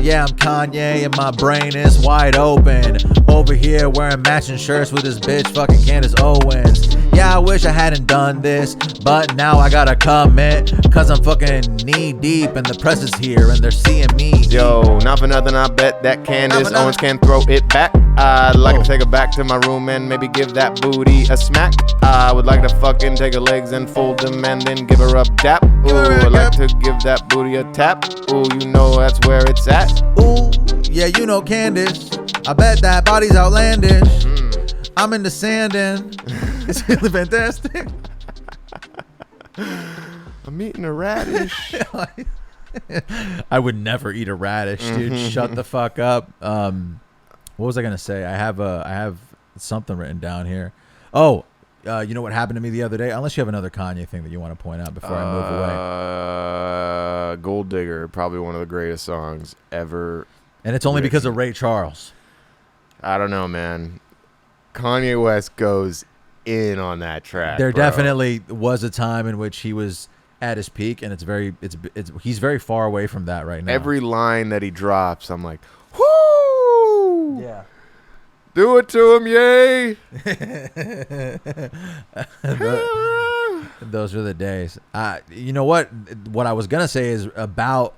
Yeah, I'm Kanye and my brain is wide open. Over here wearing matching shirts with this bitch fucking Candace Owens. Yeah, I wish I hadn't done this, but now I gotta commit, cause I'm fucking knee deep and the press is here and they're seeing me. Yo, not for nothing, I bet that Candace Owens can throw it back. I'd like to take her back to my room and maybe give that booty a smack. I would like to fucking take her legs and fold them and then give her a dap. Ooh, I'd like to give that booty a tap. Ooh, that's where it's at. Ooh, yeah, Candace. I bet that body's outlandish. I'm into sanding. It's really fantastic. I'm eating a radish. I would never eat a radish, dude. Shut the fuck up. What was I gonna say? I have something written down here. Oh, you know what happened to me the other day? Unless you have another Kanye thing that you want to point out before I move away. Gold Digger, probably one of the greatest songs ever. And it's only because of Ray Charles. I don't know, man. Kanye West goes in on that track. There bro. definitely was a time in which he was at his peak, and he's very far away from that right now. Every line that he drops, I'm like, whoo! Yeah. Do it to him, yay! Those are the days. You know what? What I was gonna say is about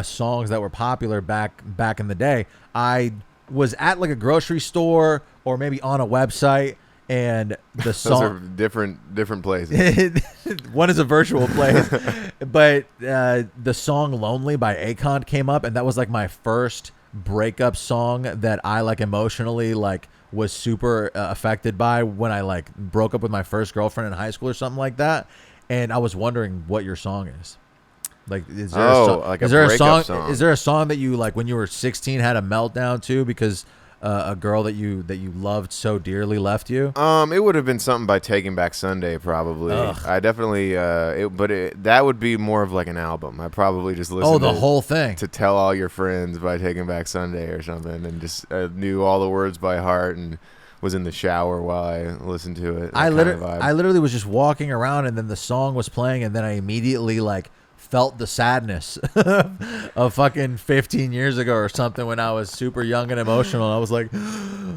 songs that were popular back in the day. I was at like a grocery store or maybe on a website, and the Those song are different places. one is a virtual place, but the song "Lonely" by Akon came up, and that was like my first breakup song that I like emotionally like was super affected by when I like broke up with my first girlfriend in high school or something like that. And I was wondering what your song is. Like, is there a song? Is there a song that you like when you were 16 had a meltdown to because a girl that you loved so dearly left you? It would have been something by Taking Back Sunday, probably. Ugh. I definitely, that would be more of like an album. I probably just listened. Oh, the whole thing. To Tell All Your Friends by Taking Back Sunday or something, and just knew all the words by heart and was in the shower while I listened to it. I literally was just walking around, and then the song was playing, and then I immediately like felt the sadness of fucking 15 years ago or something when I was super young and emotional. I was like,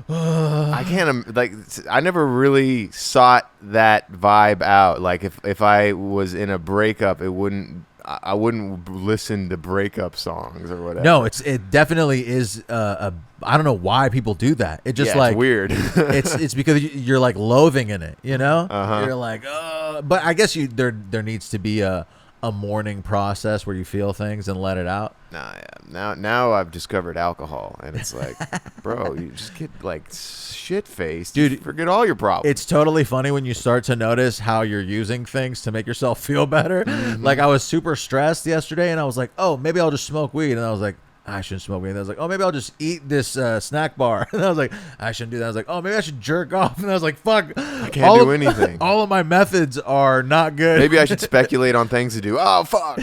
I can't like. I never really sought that vibe out. Like if I was in a breakup, I wouldn't listen to breakup songs or whatever. no, it definitely is. I don't know why people do that. It just it's weird. it's because you're like loathing in it. You know, Uh-huh. you're like, but I guess there needs to be a a mourning process where you feel things and let it out? Nah, yeah. Now I've discovered alcohol, and it's like, bro, you just get like shit faced, dude. You forget all your problems. It's totally funny when you start to notice how you're using things to make yourself feel better. Like I was super stressed yesterday, and I was like, oh, maybe I'll just smoke weed, and I was like, I shouldn't smoke weed. And I was like, oh, maybe I'll just eat this snack bar. And I was like, I shouldn't do that. I was like, oh, maybe I should jerk off. And I was like, fuck. I can't do anything. All of my methods are not good. Maybe I should speculate on things to do. Oh, fuck.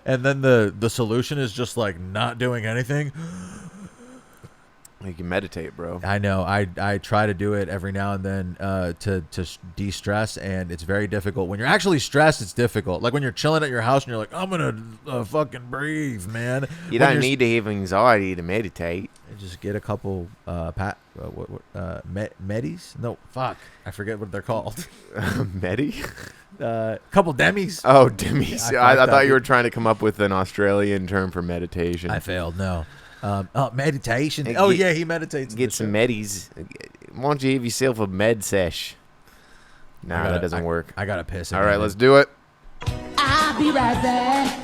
And then the solution is just like not doing anything. You can meditate, bro. I know. I try to do it every now and then to de-stress, and it's very difficult. When you're actually stressed, it's difficult. Like when you're chilling at your house and you're like, I'm gonna fucking breathe, man. You don't need to have anxiety to meditate. Just get a couple medis. No, fuck. I forget what they're called. Medi? Couple demis. Oh, demis. Yeah, I thought you were trying to come up with an Australian term for meditation. I failed. No. Meditation. Hey, Oh yeah, he meditates. Get some medis. Why don't you have yourself a med sesh? Nah, that doesn't work. I gotta piss. All right, let's do it. I'll be right back.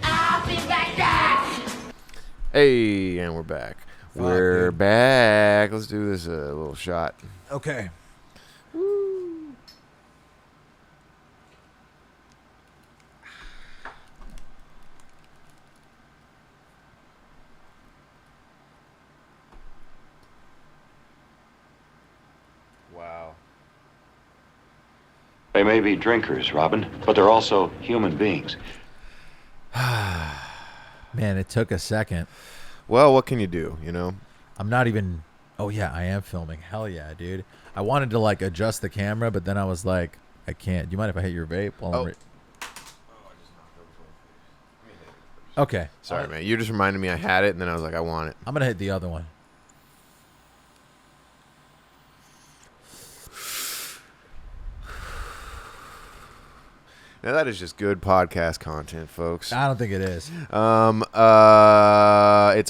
I'll be right back. Hey, and we're back. We're back. Let's do this a little shot. Okay. Wow. They may be drinkers, Robin, but they're also human beings. Man, it took a second. Well, what can you do, you know? I'm not even. Oh yeah, I am filming. Hell yeah, dude. I wanted to like adjust the camera, but then I was like, I can't. Do you mind if I hit your vape while I'm? Okay. Sorry, man. You just reminded me I had it, and then I was like, I want it. I'm gonna hit the other one. Now that is just good podcast content, folks. I don't think it is. It's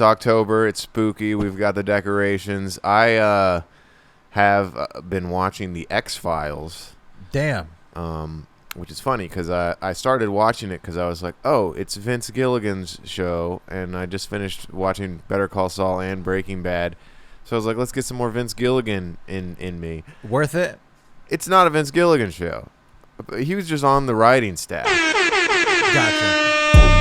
October. It's spooky. We've got the decorations. I have been watching the X-Files. Damn. Which is funny because I started watching it because I was like, oh, it's Vince Gilligan's show, and I just finished watching Better Call Saul and Breaking Bad. So I was like, let's get some more Vince Gilligan in me. Worth it? It's not a Vince Gilligan show. He was just on the writing staff. Gotcha.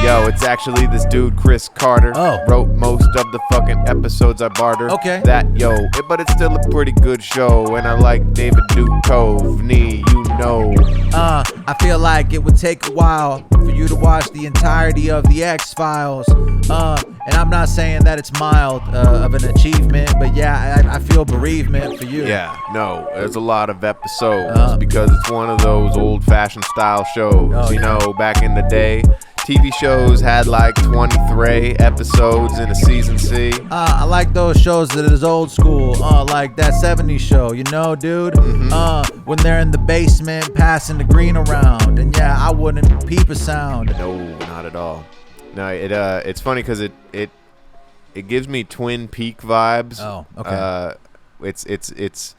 Yo, it's actually this dude, Chris Carter. Oh. Wrote most of the fucking episodes I barter. Okay. But it's still a pretty good show. And I like David Duchovny, you know. I feel like it would take a while for you to watch the entirety of the X-Files. And I'm not saying that it's mild of an achievement, but yeah, I feel bereavement for you. Yeah, no, there's a lot of episodes because it's one of those old-fashioned style shows. Oh, you yeah. know, back in the day, TV shows had like 23 episodes in a season C. I like those shows that is old school, like that 70s show, you know, dude? When they're in the basement passing the green around, and yeah, I wouldn't peep a sound. No, not at all. No, it's funny because it gives me Twin Peak vibes. Oh, okay. It's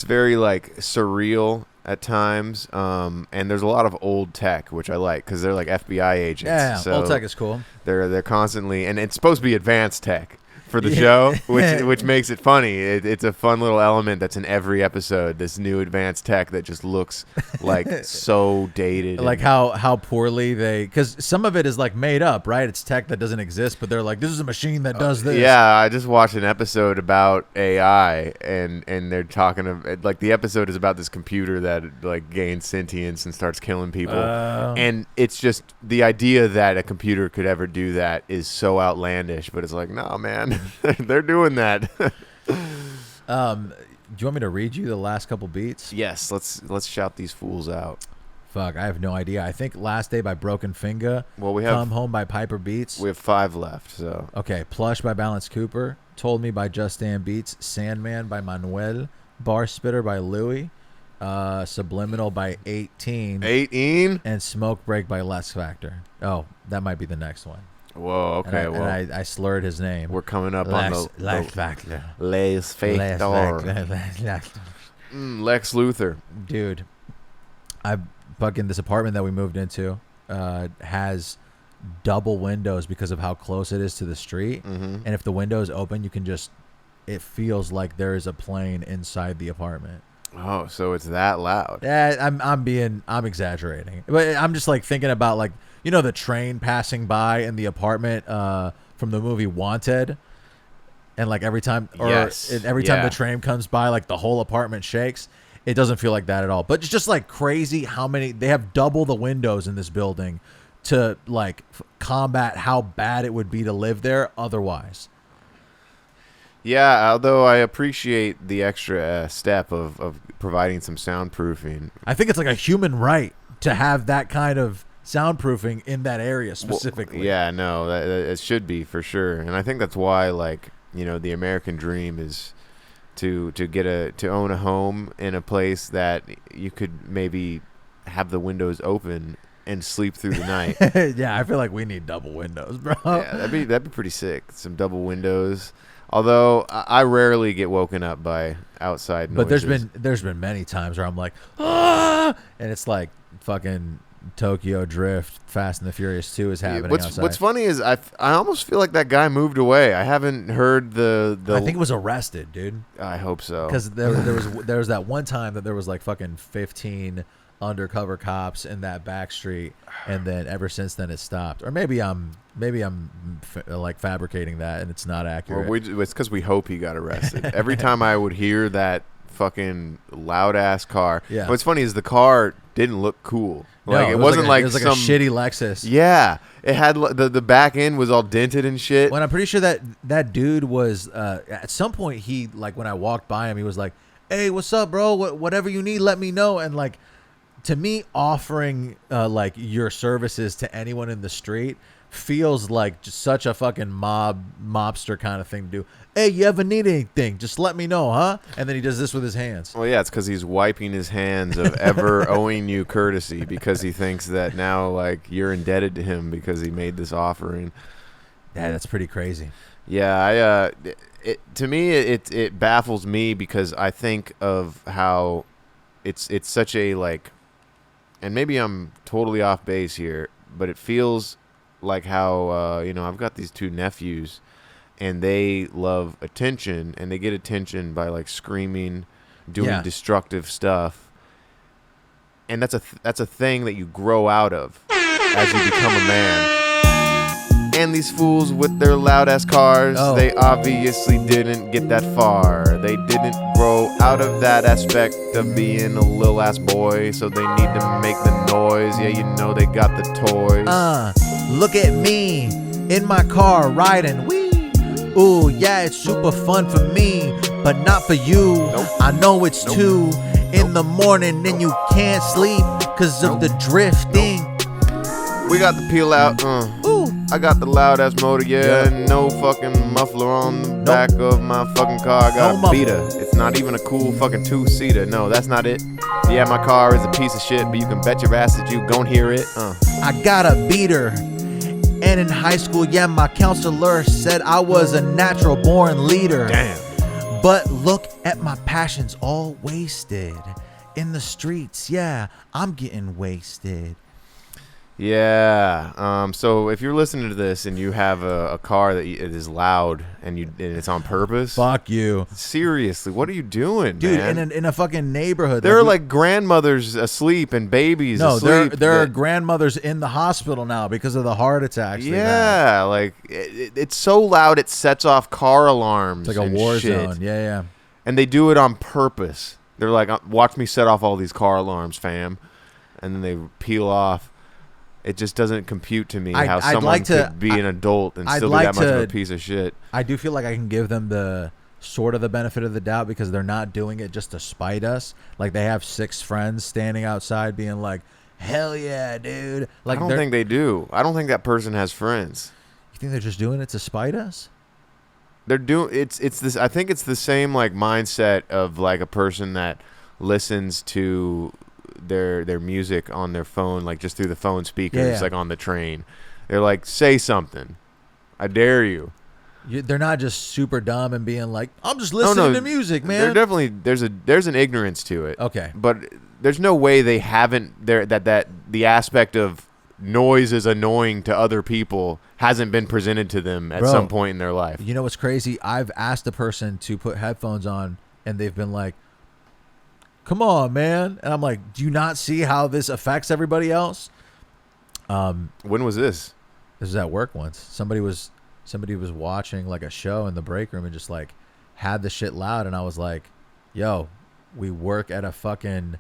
very like surreal at times, and there's a lot of old tech which I like because they're like FBI agents. Yeah, so old tech is cool. They're constantly, and it's supposed to be advanced tech for the show, which makes it funny. It's a fun little element that's in every episode. This new advanced tech that just looks like so dated. Like how poorly because some of it is like made up, right? It's tech that doesn't exist, but they're like, this is a machine that does this. Yeah, I just watched an episode about AI, and they're talking of like the episode is about this computer that like gains sentience and starts killing people, and it's just the idea that a computer could ever do that is so outlandish. But it's like, no, man. They're doing that. Do you want me to read you the last couple beats? Yes, let's shout these fools out. Fuck, I have no idea. I think Last Day by Broken Finger. Well, we have Come Home by Piper Beats. We have 5 left, so. Okay, Plush by Balance Cooper. Told Me by Just Dan Beats. Sandman by Manuel. Bar Spitter by Louie. Subliminal by 18. 18? And Smoke Break by Les Factor. Oh, that might be the next one. Whoa, okay, and I slurred his name. We're coming up on the Les Factor. Les Factor. Lex Luthor. Dude, fucking this apartment that we moved into has double windows because of how close it is to the street. Mm-hmm. And if the window is open, you can just, it feels like there is a plane inside the apartment. Oh, so it's that loud. Yeah, I'm exaggerating, but I'm just like thinking about like, you know, the train passing by in the apartment from the movie Wanted, and like every time time the train comes by, like the whole apartment shakes. It doesn't feel like that at all, but it's just like crazy how many they have double the windows in this building to like combat how bad it would be to live there otherwise. Yeah, although I appreciate the extra step of providing some soundproofing. I think it's like a human right to have that kind of soundproofing in that area specifically. Well, yeah, no, that it should be for sure, and I think that's why, like, you know, the American dream is to own a home in a place that you could maybe have the windows open and sleep through the night. Yeah, I feel like we need double windows, bro. Yeah, that'd be pretty sick. Some double windows. Although I rarely get woken up by outside noises. But there's been many times where I'm like, ah, and it's like fucking Tokyo Drift, Fast and the Furious 2 is happening outside. What's funny is I almost feel like that guy moved away. I haven't heard the. I think he was arrested, dude. I hope so. Because there was that one time that there was like fucking 15 undercover cops in that back street, and then ever since then it stopped. Or maybe I'm like fabricating that and it's not accurate. Well, it's because we hope he got arrested. Every time I would hear that fucking loud ass car. Yeah. What's funny is the car didn't look cool. Like, no, it wasn't like it was like some a shitty Lexus. Yeah, it had the back end was all dented and shit. When I'm pretty sure that dude was at some point, he, like, when I walked by him, he was like, "Hey, what's up, bro? Whatever you need, let me know." And like, to me, offering like your services to anyone in the street feels like just such a fucking mobster kind of thing to do. Hey, you ever need anything? Just let me know, huh? And then he does this with his hands. Well, yeah, it's because he's wiping his hands of ever owing you courtesy because he thinks that now, like, you're indebted to him because he made this offering. Yeah, that's pretty crazy. Yeah, to me, it baffles me because I think of how it's such a, like, and maybe I'm totally off base here, but it feels like how, you know, I've got these two nephews, and they love attention, and they get attention by, like, screaming, doing destructive stuff. And that's a thing that you grow out of as you become a man. And these fools with their loud-ass cars, they obviously didn't get that far. They didn't grow out of that aspect of being a little-ass boy, so they need to make the noise. Yeah, you know they got the toys. Look at me in my car riding. Wee. Ooh, yeah, it's super fun for me, but not for you. Nope. I know it's 2 in the morning and you can't sleep because of the drifting. We got the peel out. Ooh. I got the loud ass motor, and no fucking muffler on the back of my fucking car. I got a beater. It's not even a cool fucking 2-seater. No, that's not it. Yeah, my car is a piece of shit, but you can bet your ass that you gon' hear it. I got a beater. And in high school, yeah, my counselor said I was a natural born leader. Damn. But look at my passions all wasted. In the streets, yeah, I'm getting wasted. Yeah. So if you're listening to this and you have a car that it is loud and it's on purpose, fuck you. Seriously, what are you doing, dude? Man? In a fucking neighborhood, there are like grandmothers asleep and babies asleep. No, there are grandmothers in the hospital now because of the heart attacks. Yeah, like it's so loud it sets off car alarms. It's like a war zone. Yeah. And they do it on purpose. They're like, watch me set off all these car alarms, fam, and then they peel off. It just doesn't compute to me how someone could be an adult and still be that much of a piece of shit. I do feel like I can give them the sort of the benefit of the doubt because they're not doing it just to spite us. Like they have 6 friends standing outside being like, "Hell yeah, dude!" Like I don't think they do. I don't think that person has friends. You think they're just doing it to spite us? They're doing it's this. I think it's the same like mindset of like a person that listens to their music on their phone, like just through the phone speakers, like on the train. They're like, say something, I dare you. They're not just super dumb and being like, I'm just listening to music, man. They're definitely there's an ignorance to it. Okay, but there's no way they haven't there that the aspect of noise is annoying to other people hasn't been presented to them at Bro, some point in their life. You know what's crazy? I've asked a person to put headphones on, and they've been like, "Come on, man," and I'm like, "Do you not see how this affects everybody else?" When was this? This was at work once. Somebody was watching like a show in the break room and just like had the shit loud, and I was like, "Yo, we work at a fucking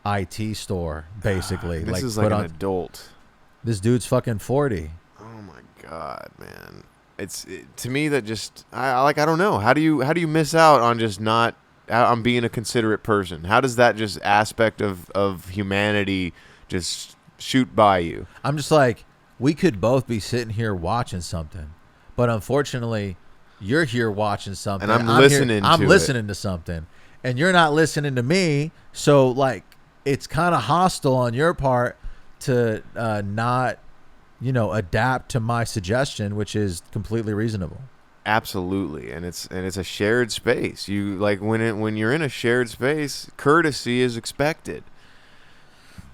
IT store, basically." This is like an adult. This dude's fucking 40. Oh my god, man! To me that just I don't know. How do you miss out on just not on being a considerate person? How does that just aspect of humanity just shoot by you? I'm just like, we could both be sitting here watching something, but unfortunately, you're here watching something, and I'm listening to something, and you're not listening to me. So like, it's kind of hostile on your part to not, adapt to my suggestion, which is completely reasonable. Absolutely, and it's a shared space. You like when you're in a shared space, courtesy is expected.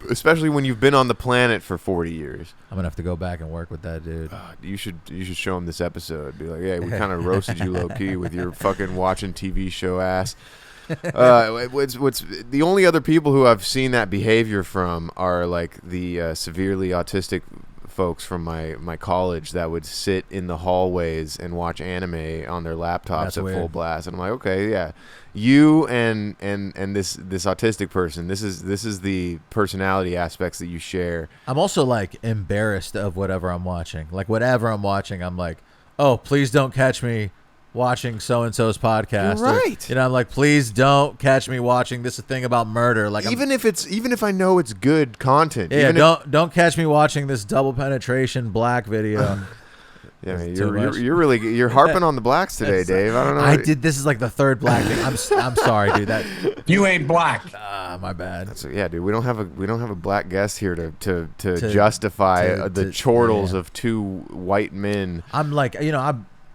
Especially when you've been on the planet for 40 years. I'm gonna have to go back and work with that dude. You should show him this episode. Be like, yeah, we kind of roasted you low key with your fucking watching TV show ass. What's the only other people who I've seen that behavior from are like the severely autistic folks from my college that would sit in the hallways and watch anime on their laptops That's at weird. full blast, and I'm like, okay, yeah, you and this autistic person, this is the personality aspects that you share. I'm also like embarrassed of whatever I'm watching. Like whatever I'm watching, I'm like, oh, please don't catch me watching so and so's podcast. You're right. I'm like, please don't catch me watching this thing about murder. Like even if I know it's good content. Yeah, even don't catch me watching this double penetration black video. Yeah, man, too much. you're harping on the blacks today, Dave. I don't know. This is like the third black thing. I'm sorry, dude. That You ain't black. my bad. Yeah, dude. We don't have a black guest here to justify the chortles of two white men. I'm like,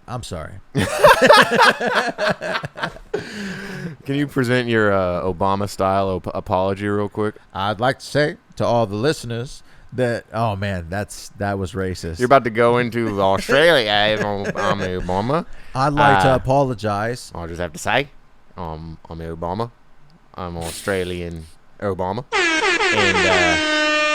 I'm sorry. Can you present your Obama style apology real quick? I'd like to say to all the listeners that, oh man, that was racist. You're about to go into Australia. I'm Obama. I'd like to apologize. I'll just have to say, I'm Obama. I'm Australian Obama, and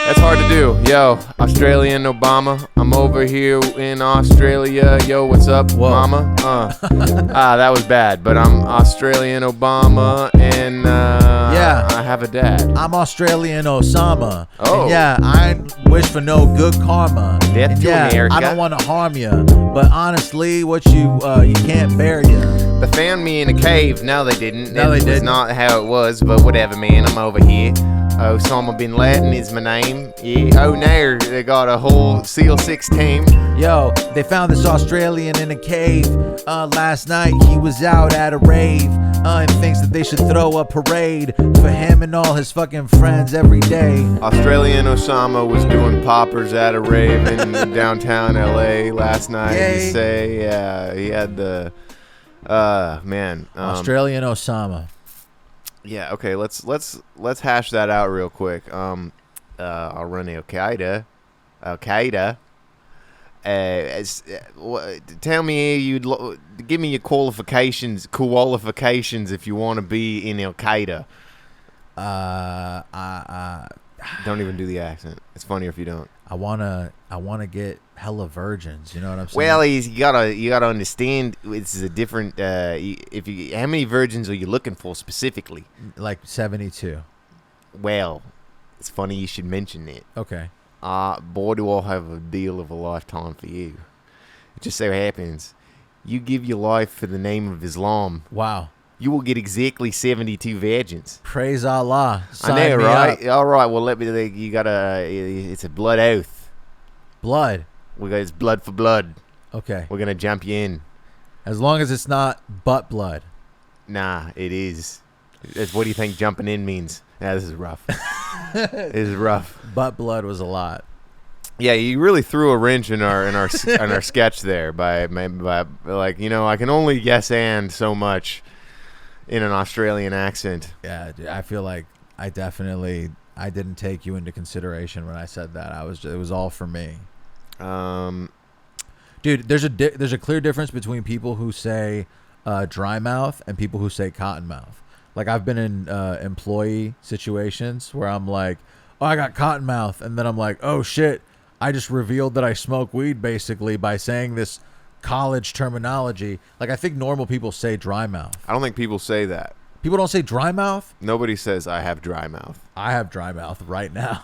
that's hard to do. Yo, Australian Obama. I'm over here in Australia. Yo, what's up, mama? That was bad, but I'm Australian Obama, and Yeah. I have a dad. I'm Australian Osama. Oh. And yeah, I ain't wish for no good karma. Death And to yeah, America. I don't want to harm you, but honestly, what you can't bear you. They found me in a cave. No, they didn't. No, they It was didn't. not how it was, but whatever, man. I'm over here. Osama bin Laden is my name. Yeah. Oh, no, they got a whole SEAL 6 team. Yo, they found this Australian in a cave. Last night he was out at a rave. And thinks that they should throw a parade for him and all his fucking friends every day. Australian Osama was doing poppers at a rave in downtown LA last night. Yay. You say, yeah, he had the, man. Australian Osama. Yeah, okay, let's hash that out real quick. I'll run Al Qaeda. Tell me give me your qualifications if you want to be in Al Qaeda. Don't even do the accent. It's funnier if you don't. I wanna get hella virgins. You know what I'm saying? Well, you gotta understand. It's a different. How many virgins are you looking for specifically? like 72. Well, it's funny you should mention that. Okay. Boy, do I have a deal of a lifetime for you. It just so happens, you give your life for the name of Islam, Wow. you will get exactly 72 virgins. Praise Allah. Sign I know, me right? up. All right. Well, you gotta. It's a blood oath. Blood. It's blood for blood. Okay. We're gonna jump you in. As long as it's not butt blood. Nah, it is. What do you think jumping in means? Yeah, this is rough. This is rough. Butt blood was a lot. Yeah, you really threw a wrench in our sketch there by like, I can only yes and so much in an Australian accent. Yeah, dude, I feel like I didn't take you into consideration when I said that. It was all for me. Dude, there's a clear difference between people who say dry mouth and people who say cotton mouth. Like, I've been in employee situations where I'm like, oh, I got cotton mouth, and then I'm like, oh shit, I just revealed that I smoke weed basically by saying this college terminology. Like, I think normal people say dry mouth. I don't think people say that. People don't say dry mouth? Nobody says I have dry mouth. I have dry mouth right now.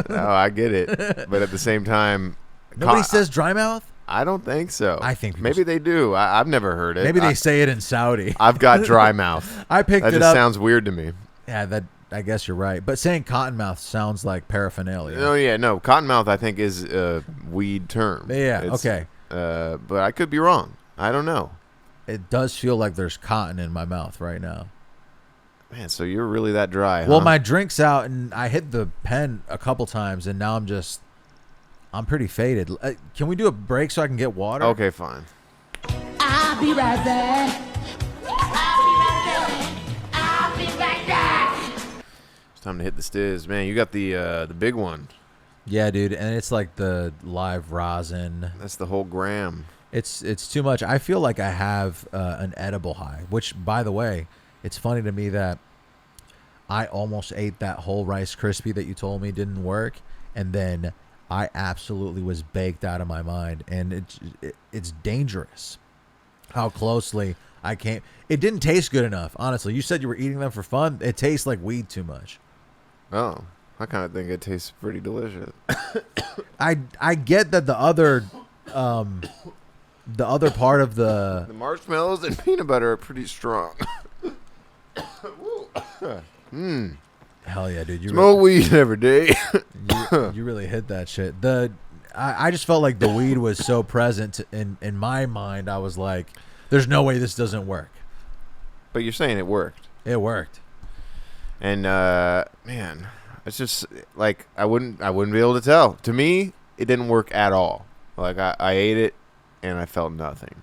No, I get it. But at the same time, Nobody says dry mouth? I don't think so. I think people maybe they do. I've never heard it. Maybe they say it in Saudi. I've got dry mouth. I picked that it just up. sounds weird to me. Yeah, I guess you're right. But saying cottonmouth sounds like paraphernalia. Oh yeah, no. Cottonmouth I think is a weed term. Yeah, okay. But I could be wrong. I don't know. It does feel like there's cotton in my mouth right now. Man, so you're really that dry, Well, huh? my drink's out, and I hit the pen a couple times, and now I'm pretty faded. Can we do a break so I can get water? Okay, fine. I'll be right back. I'll be right back. I'll be right back. It's time to hit the stiz. Man, you got the big one. Yeah, dude, and it's like the live rosin. That's the whole gram. It's too much. I feel like I have an edible high, which, by the way, it's funny to me that I almost ate that whole Rice Krispie that you told me didn't work, and then I absolutely was baked out of my mind, and it's dangerous how closely I came. It didn't taste good enough, honestly. You said you were eating them for fun. It tastes like weed too much. Oh, I kind of think it tastes pretty delicious. I get that the other part of the marshmallows and peanut butter are pretty strong. Hell yeah, dude! Smoke weed every day. You really hit that shit. I just felt like the weed was so present in my mind. I was like, "There's no way this doesn't work." But you're saying it worked. It worked. And man, it's just like I wouldn't be able to tell. To me, it didn't work at all. Like I ate it and I felt nothing.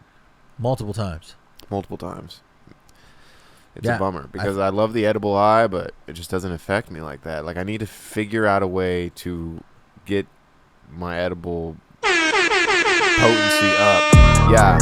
Multiple times. It's a bummer because I love the edible high, but it just doesn't affect me like that. Like, I need to figure out a way to get my edible potency up. Yeah,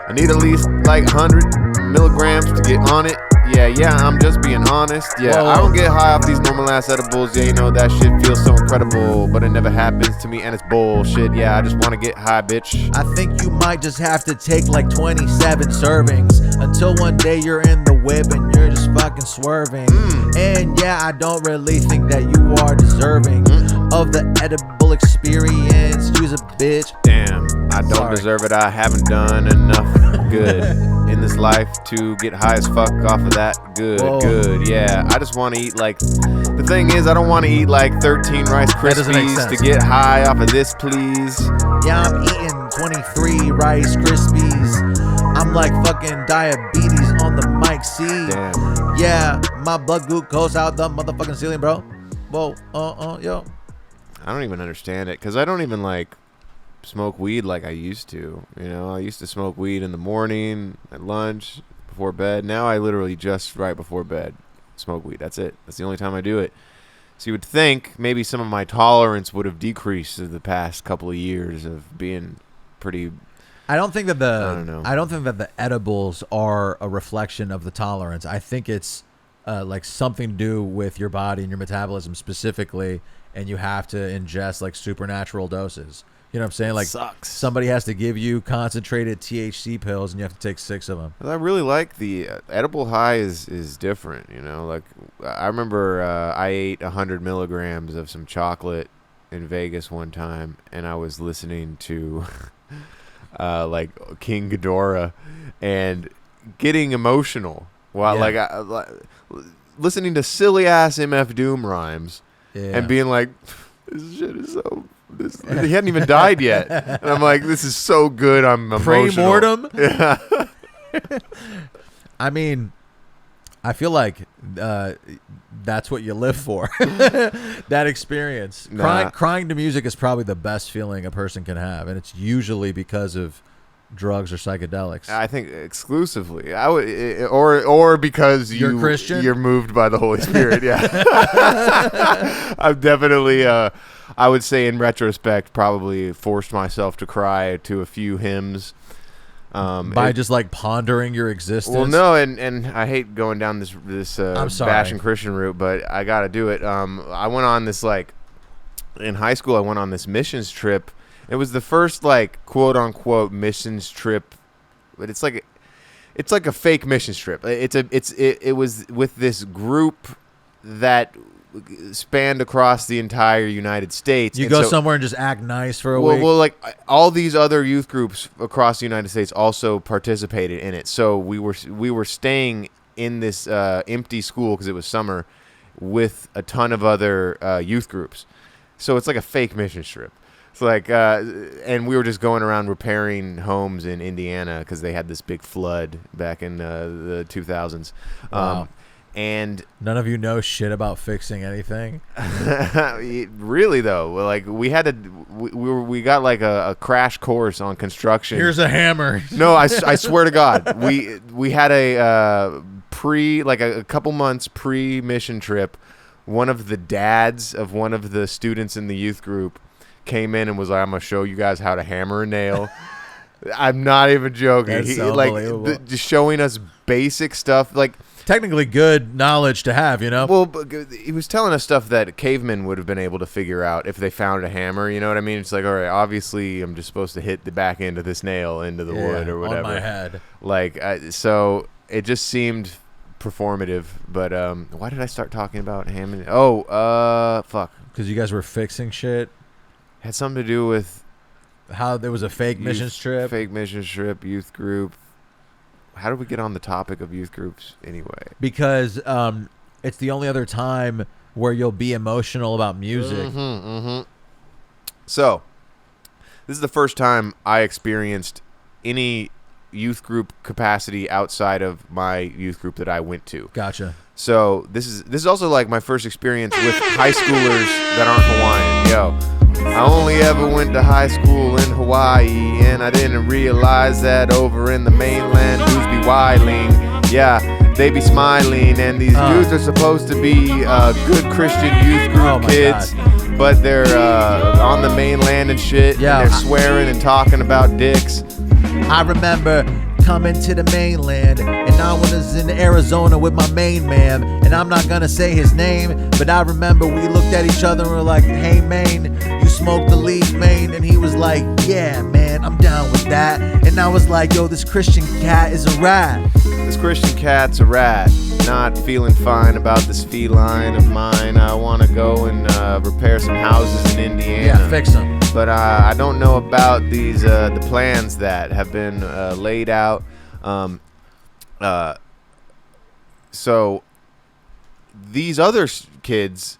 I need at least like 100 milligrams to get on it. Yeah, I'm just being honest. Yeah, Whoa. I don't get high off these normal ass edibles. Yeah, you know, that shit feels so incredible, but it never happens to me and it's bullshit. Yeah, I just want to get high, bitch. I think you might just have to take like 27 servings until one day you're in the whip and you're just fucking swerving. And yeah, I don't really think that you are deserving of the edible experience. You's a bitch. Damn, I don't deserve it. I haven't done enough good in this life to get high as fuck off of that. Good. Yeah, I just want to eat like. The thing is, I don't want to eat like 13 Rice Krispies to get high off of this, please. Yeah, I'm eating 23 Rice Krispies. I'm like fucking diabetes on the mic. See? Damn. Yeah, my blood glucose out the motherfucking ceiling, bro. Whoa, yo. I don't even understand it because I don't even like smoke weed like I used to. You know, I used to smoke weed in the morning, at lunch, before bed. Now I literally just right before bed smoke weed. That's it. That's the only time I do it. So you would think maybe some of my tolerance would have decreased in the past couple of years of being pretty. I don't think that I don't know. I don't think that the edibles are a reflection of the tolerance. I think it's like something to do with your body and your metabolism specifically, and you have to ingest like supernatural doses. You know what I'm saying? Like, Sucks. Somebody has to give you concentrated THC pills, and you have to take 6 of them. I really like the edible high is different. You know, like I remember I ate 100 milligrams of some chocolate in Vegas one time, and I was listening to like King Ghidorah and getting emotional while listening to silly ass MF Doom rhymes and being like, this shit is so. He hadn't even died yet, and I'm like, this is so good. I'm emotional. Pre-mortem? Yeah. I mean, I feel like that's what you live for. That experience. Nah. Crying to music is probably the best feeling a person can have, and it's usually because of drugs or psychedelics? I think exclusively. I would, or because You're Christian? You're moved by the Holy Spirit. Yeah, I've definitely. I would say, in retrospect, probably forced myself to cry to a few hymns. By just like pondering your existence. Well, no, and I hate going down this I'm sorry. bashing Christian route, but I got to do it. I went on this in high school. I went on this missions trip. It was the first quote unquote missions trip, but it's like a fake missions trip. It was with this group that spanned across the entire United States. You go somewhere and just act nice for a week. Well, like all these other youth groups across the United States also participated in it. So we were staying in this empty school because it was summer with a ton of other youth groups. So it's like a fake mission trip. It's like, and we were just going around repairing homes in Indiana because they had this big flood back in the 2000s. Wow. And none of you know shit about fixing anything. Really though, like we had we got like a crash course on construction. Here's a hammer. No, I swear to God, we had a a couple months pre-mission trip. One of the dads of one of the students in the youth group came in and was like, "I'm gonna show you guys how to hammer a nail." I'm not even joking. That's so unbelievable. Just showing us basic stuff like. Technically good knowledge to have, you know? Well, but he was telling us stuff that cavemen would have been able to figure out if they found a hammer. You know what I mean? It's like, all right, obviously I'm just supposed to hit the back end of this nail into the wood or whatever. On my head. So it just seemed performative. But why did I start talking about hammering? Oh, fuck. Because you guys were fixing shit? Had something to do with... How there was a fake missions trip? Fake missions trip, youth group. How did we get on the topic of youth groups anyway? Because it's the only other time where you'll be emotional about music. So, this is the first time I experienced any youth group capacity outside of my youth group that I went to. Gotcha. So, this is also like my first experience with high schoolers that aren't Hawaiian. Yo. I only ever went to high school in Hawaii, and I didn't realize that over in the mainland, dudes be wilding. Yeah, they be smiling, and these dudes are supposed to be good Christian youth group kids, but they're on the mainland and shit, Yeah. and they're swearing and talking about dicks. I remember coming to the mainland, and I was in Arizona with my main man, and I'm not gonna say his name, but I remember we looked at each other and were like, "Hey man, you smoke the leaf, man?" And he was like, "Yeah man, I'm down with that." And I was like, "Yo, this Christian cat is a rat." This Christian cat's a rat. Not feeling fine about this feline of mine. I want to go and repair some houses in Indiana. Yeah, fix them. But I don't know about these the plans that have been laid out. So these other kids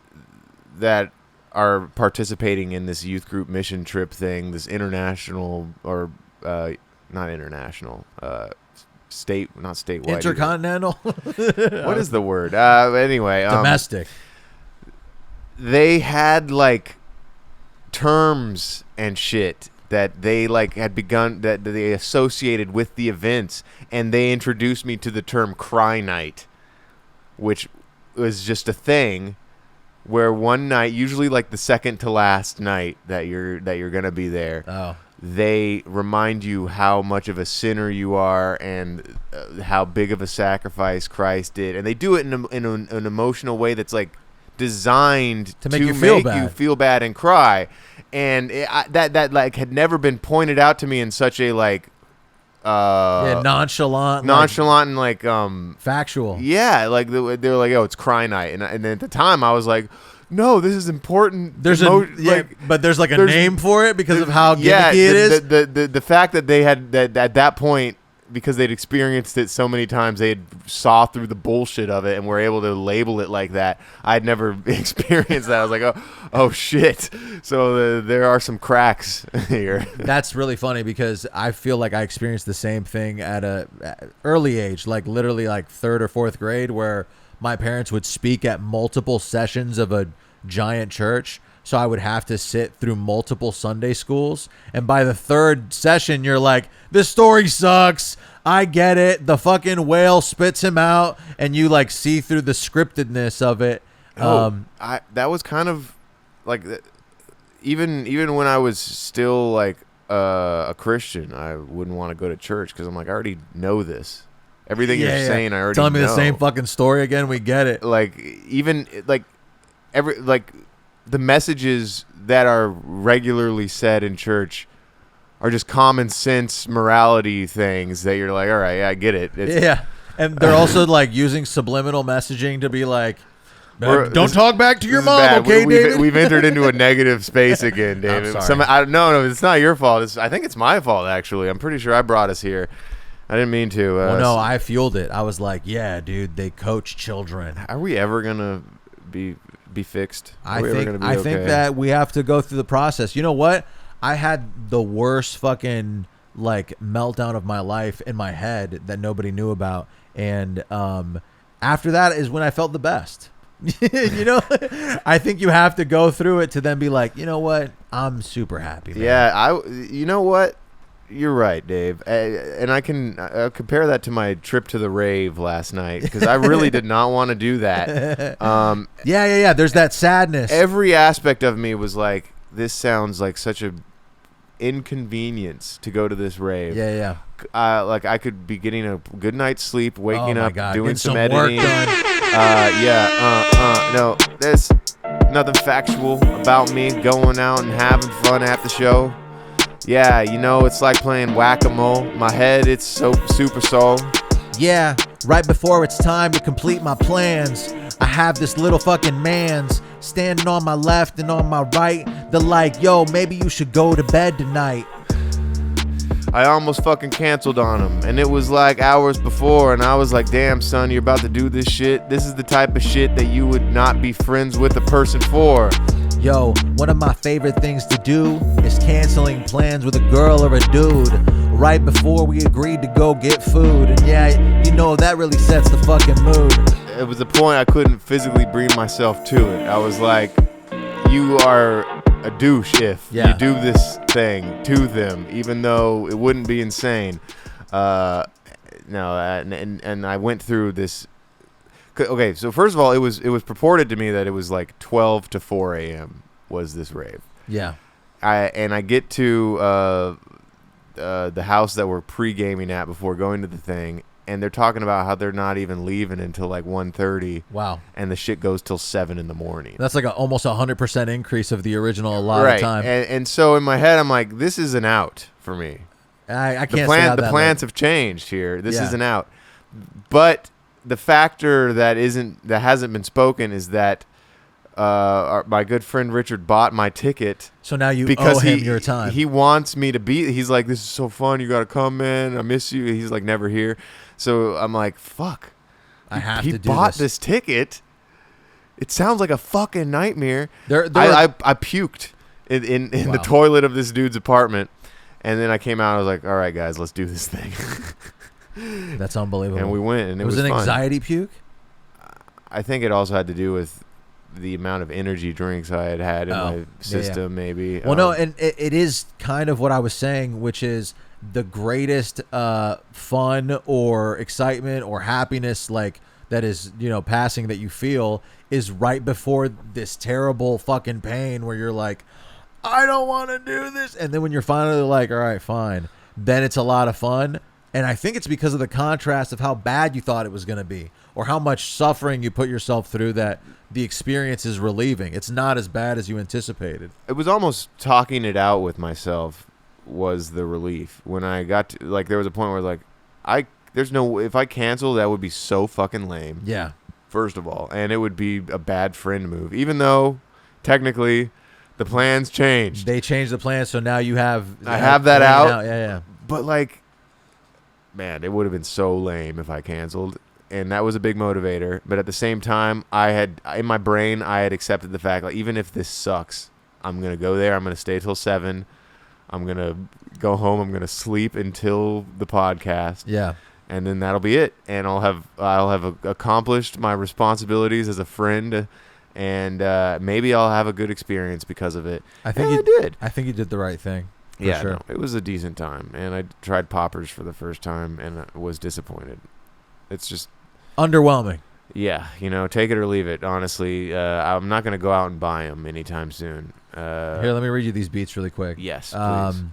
that are participating in this youth group mission trip thing, this international or not international, not statewide, Intercontinental. What is the word? Anyway, Domestic. They had like terms and shit that they had begun that they associated with the events, and they introduced me to the term cry night, which was just a thing where one night, usually like the second to last night that you're gonna be there, they remind you how much of a sinner you are and how big of a sacrifice Christ did, and they do it in an emotional way that's like designed to make you feel bad and cry. And that had never been pointed out to me in such a nonchalant and factual. Yeah, like they were like, "Oh, it's cry night," and at the time I was like, "No, this is important." There's but there's a name for it because of how gimmicky it is. The fact that they had that at that point, because they'd experienced it so many times, they had saw through the bullshit of it and were able to label it like that. I'd never experienced that. I was like, oh shit. So there are some cracks here. That's really funny because I feel like I experienced the same thing at a early age, like literally like 3rd or 4th grade, where my parents would speak at multiple sessions of a giant church. So I would have to sit through multiple Sunday schools. And by the third session, you're like, this story sucks. I get it. The fucking whale spits him out. And you like see through the scriptedness of it. That was kind of like, even when I was still like a Christian, I wouldn't want to go to church because I'm like, I already know this. Everything you're saying, I already Telling me know. the same fucking story again. We get it. Like, even like the messages that are regularly said in church are just common sense morality things that you're like, all right, yeah, I get it. And they're also like using subliminal messaging to be like, don't this- talk back to your this is mom, bad. okay, David? We've entered into a negative space again, David. I'm sorry. No, it's not your fault. I think it's my fault, actually. I'm pretty sure I brought us here. I didn't mean to. Well, no, I fueled it. I was like, yeah, dude, they coach children. Are we ever gonna be fixed? I think that we have to go through the process. You know what? I had the worst fucking like meltdown of my life in my head that nobody knew about, and after that is when I felt the best. You know, I think you have to go through it to then be like, you know what? I'm super happy, man. Yeah, you know what? You're right, Dave. And I can compare that to my trip to the rave last night because I really did not want to do that. Yeah. There's that sadness. Every aspect of me was like, this sounds like such a inconvenience to go to this rave. Yeah. Like I could be getting a good night's sleep, waking Oh my up, God, doing getting some some work editing. done. No, there's nothing factual about me going out and having fun at the show. Yeah, you know, it's like playing whack-a-mole. My head, it's so super soul. Yeah, right before it's time to complete my plans, I have this little fucking man's standing on my left and on my right. They're like, yo, maybe you should go to bed tonight. I almost fucking canceled on him, and it was like hours before, and I was like, damn, son, you're about to do this shit. This is the type of shit that you would not be friends with a person for. Yo, one of my favorite things to do is canceling plans with a girl or a dude right before we agreed to go get food. And yeah, you know, that really sets the fucking mood. It was the point I couldn't physically bring myself to it. I was like, you are a douche if you do this thing to them, even though it wouldn't be insane. And I went through this. Okay, so first of all, it was purported to me that it was like 12 to 4 a.m. was this rave. Yeah. I get to the house that we're pre-gaming at before going to the thing, and they're talking about how they're not even leaving until like 1:30. Wow. And the shit goes till 7 in the morning. That's like almost 100% increase of the original allotted time. And so in my head, I'm like, this is an out for me. I can't say The plans have changed here. This is an out. But the factor that hasn't been spoken is that my good friend Richard bought my ticket. So now you because owe him your time. He wants me to be. He's like, this is so fun. You got to come, man. I miss you. He's like never here. So I'm like, fuck. I have to do this. He bought this ticket. It sounds like a fucking nightmare. I I puked in the toilet of this dude's apartment, and then I came out. I was like, all right, guys, let's do this thing. That's unbelievable. And we went, and it was an fun. anxiety puke? I think it also had to do with the amount of energy drinks I had in my system, maybe. Well, no, and it is kind of what I was saying, which is the greatest fun or excitement or happiness, like that is, you know, passing that you feel is right before this terrible fucking pain where you're like, I don't want to do this. And then when you're finally like, all right, fine, then it's a lot of fun. And I think it's because of the contrast of how bad you thought it was going to be or how much suffering you put yourself through that the experience is relieving. It's not as bad as you anticipated. It was almost talking it out with myself was the relief. When I got to, like, there was a point where, like, if I cancel, that would be so fucking lame. Yeah. First of all. And it would be a bad friend move. Even though, technically, the plans changed. They changed the plan, so now you have... I have that out. Yeah. But, like, man, it would have been so lame if I canceled. And that was a big motivator. But at the same time, in my brain, I had accepted the fact, like, even if this sucks, I'm going to go there. I'm going to stay till 7. I'm going to go home. I'm going to sleep until the podcast. Yeah. And then that'll be it. And I'll have accomplished my responsibilities as a friend and maybe I'll have a good experience because of it. I think And I did. I think you did the right thing. For Yeah, sure. no, it was a decent time, and I tried poppers for the first time, and I was disappointed. It's just Underwhelming. yeah, take it or leave it. Honestly, I'm not gonna go out and buy them anytime soon. Here, let me read you these beats really quick. Yes, please.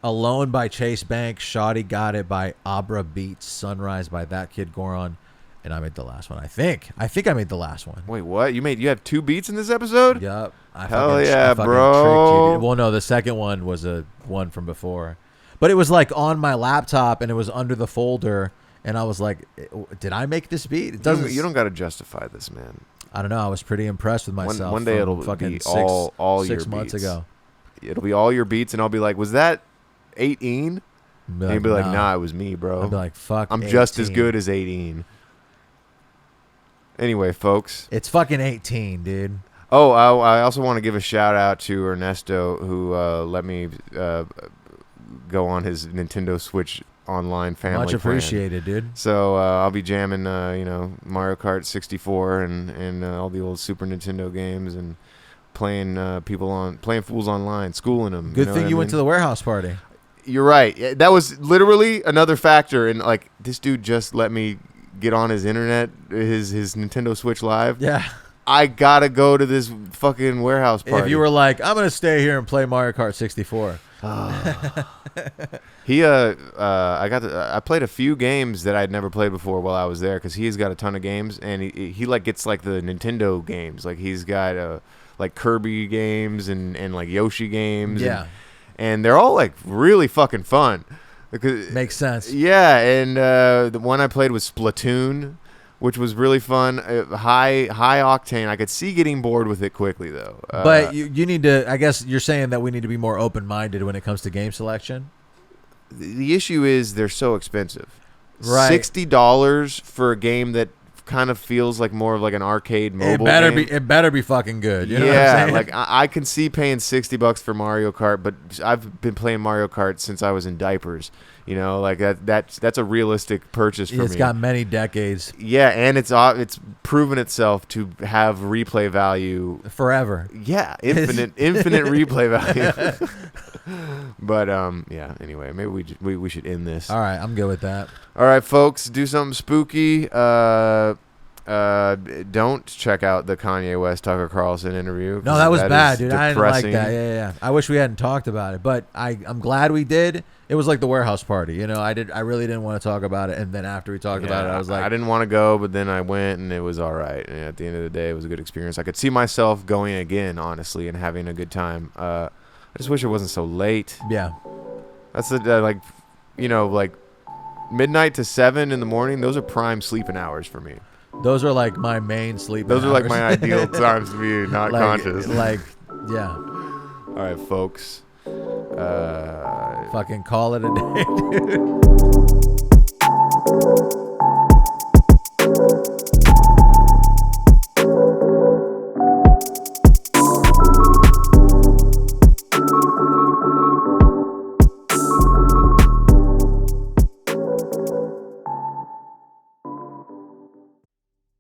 Alone by Chase Bank, Shoddy Got It by Abra Beats, Sunrise by That Kid Goron, and I made the last one. I think I made the last one. Wait, what? You have 2 beats in this episode? Yup. Hell yeah, I bro. tricked you, dude. Well, no, the second one was a one from before, but it was like on my laptop and it was under the folder, and I was like, "Did I make this beat?" It doesn't. You don't got to justify this, man. I don't know. I was pretty impressed with myself. One day it'll fucking be all your 6 months beats. ago. It'll be all your beats, and I'll be like, "Was that 18?" And you'll be like, "Nah, it was me, bro." I'll be like, "Fuck, I'm just as 18. good as 18." Anyway, folks. It's fucking 18, dude. Oh, I also want to give a shout out to Ernesto, who let me go on his Nintendo Switch online family Much plan. appreciated, dude. So I'll be jamming, Mario Kart 64 and all the old Super Nintendo games and playing fools online, schooling them. Good thing you went to the warehouse party. You're right. That was literally another factor. And like, this dude just let me get on his internet, his Nintendo Switch Live. Yeah. I gotta go to this fucking warehouse party. If you were like, I'm gonna stay here and play Mario Kart 64. I played a few games that I'd never played before while I was there because he's got a ton of games, and he like gets like the Nintendo games. Like he's got like Kirby games and like Yoshi games. Yeah. And they're all like really fucking fun. Because, Makes sense. Yeah, and the one I played was Splatoon, which was really fun. High octane. I could see getting bored with it quickly though. But you need to. I guess you're saying that we need to be more open minded when it comes to game selection. The issue is they're so expensive. Right. $60 for a game that kind of feels like more of like an arcade mobile game. It better be fucking good. You know yeah, what I'm saying? like I can see paying $60 for Mario Kart, but I've been playing Mario Kart since I was in diapers. Like that's a realistic purchase for me. It's got many decades. Yeah, and it's proven itself to have replay value Forever. Yeah, infinite replay value. But yeah. Anyway, maybe we should end this. All right, I'm good with that. All right, folks, do something spooky. Don't check out the Kanye West Tucker Carlson interview. No, that was bad, dude. I didn't like depressing. that. Yeah. I wish we hadn't talked about it, but I'm glad we did. It was like the warehouse party. I really didn't want to talk about it, and then after we talked about it, I was like, I didn't want to go, but then I went, and it was all right. And at the end of the day, it was a good experience. I could see myself going again, honestly, and having a good time. I just wish it wasn't so late. Yeah. That's like midnight to 7 in the morning. Those are prime sleeping hours for me. Those are like my main sleep. Those are like my ideal times to be not conscious. Yeah. All right, folks. Fucking call it a day, dude.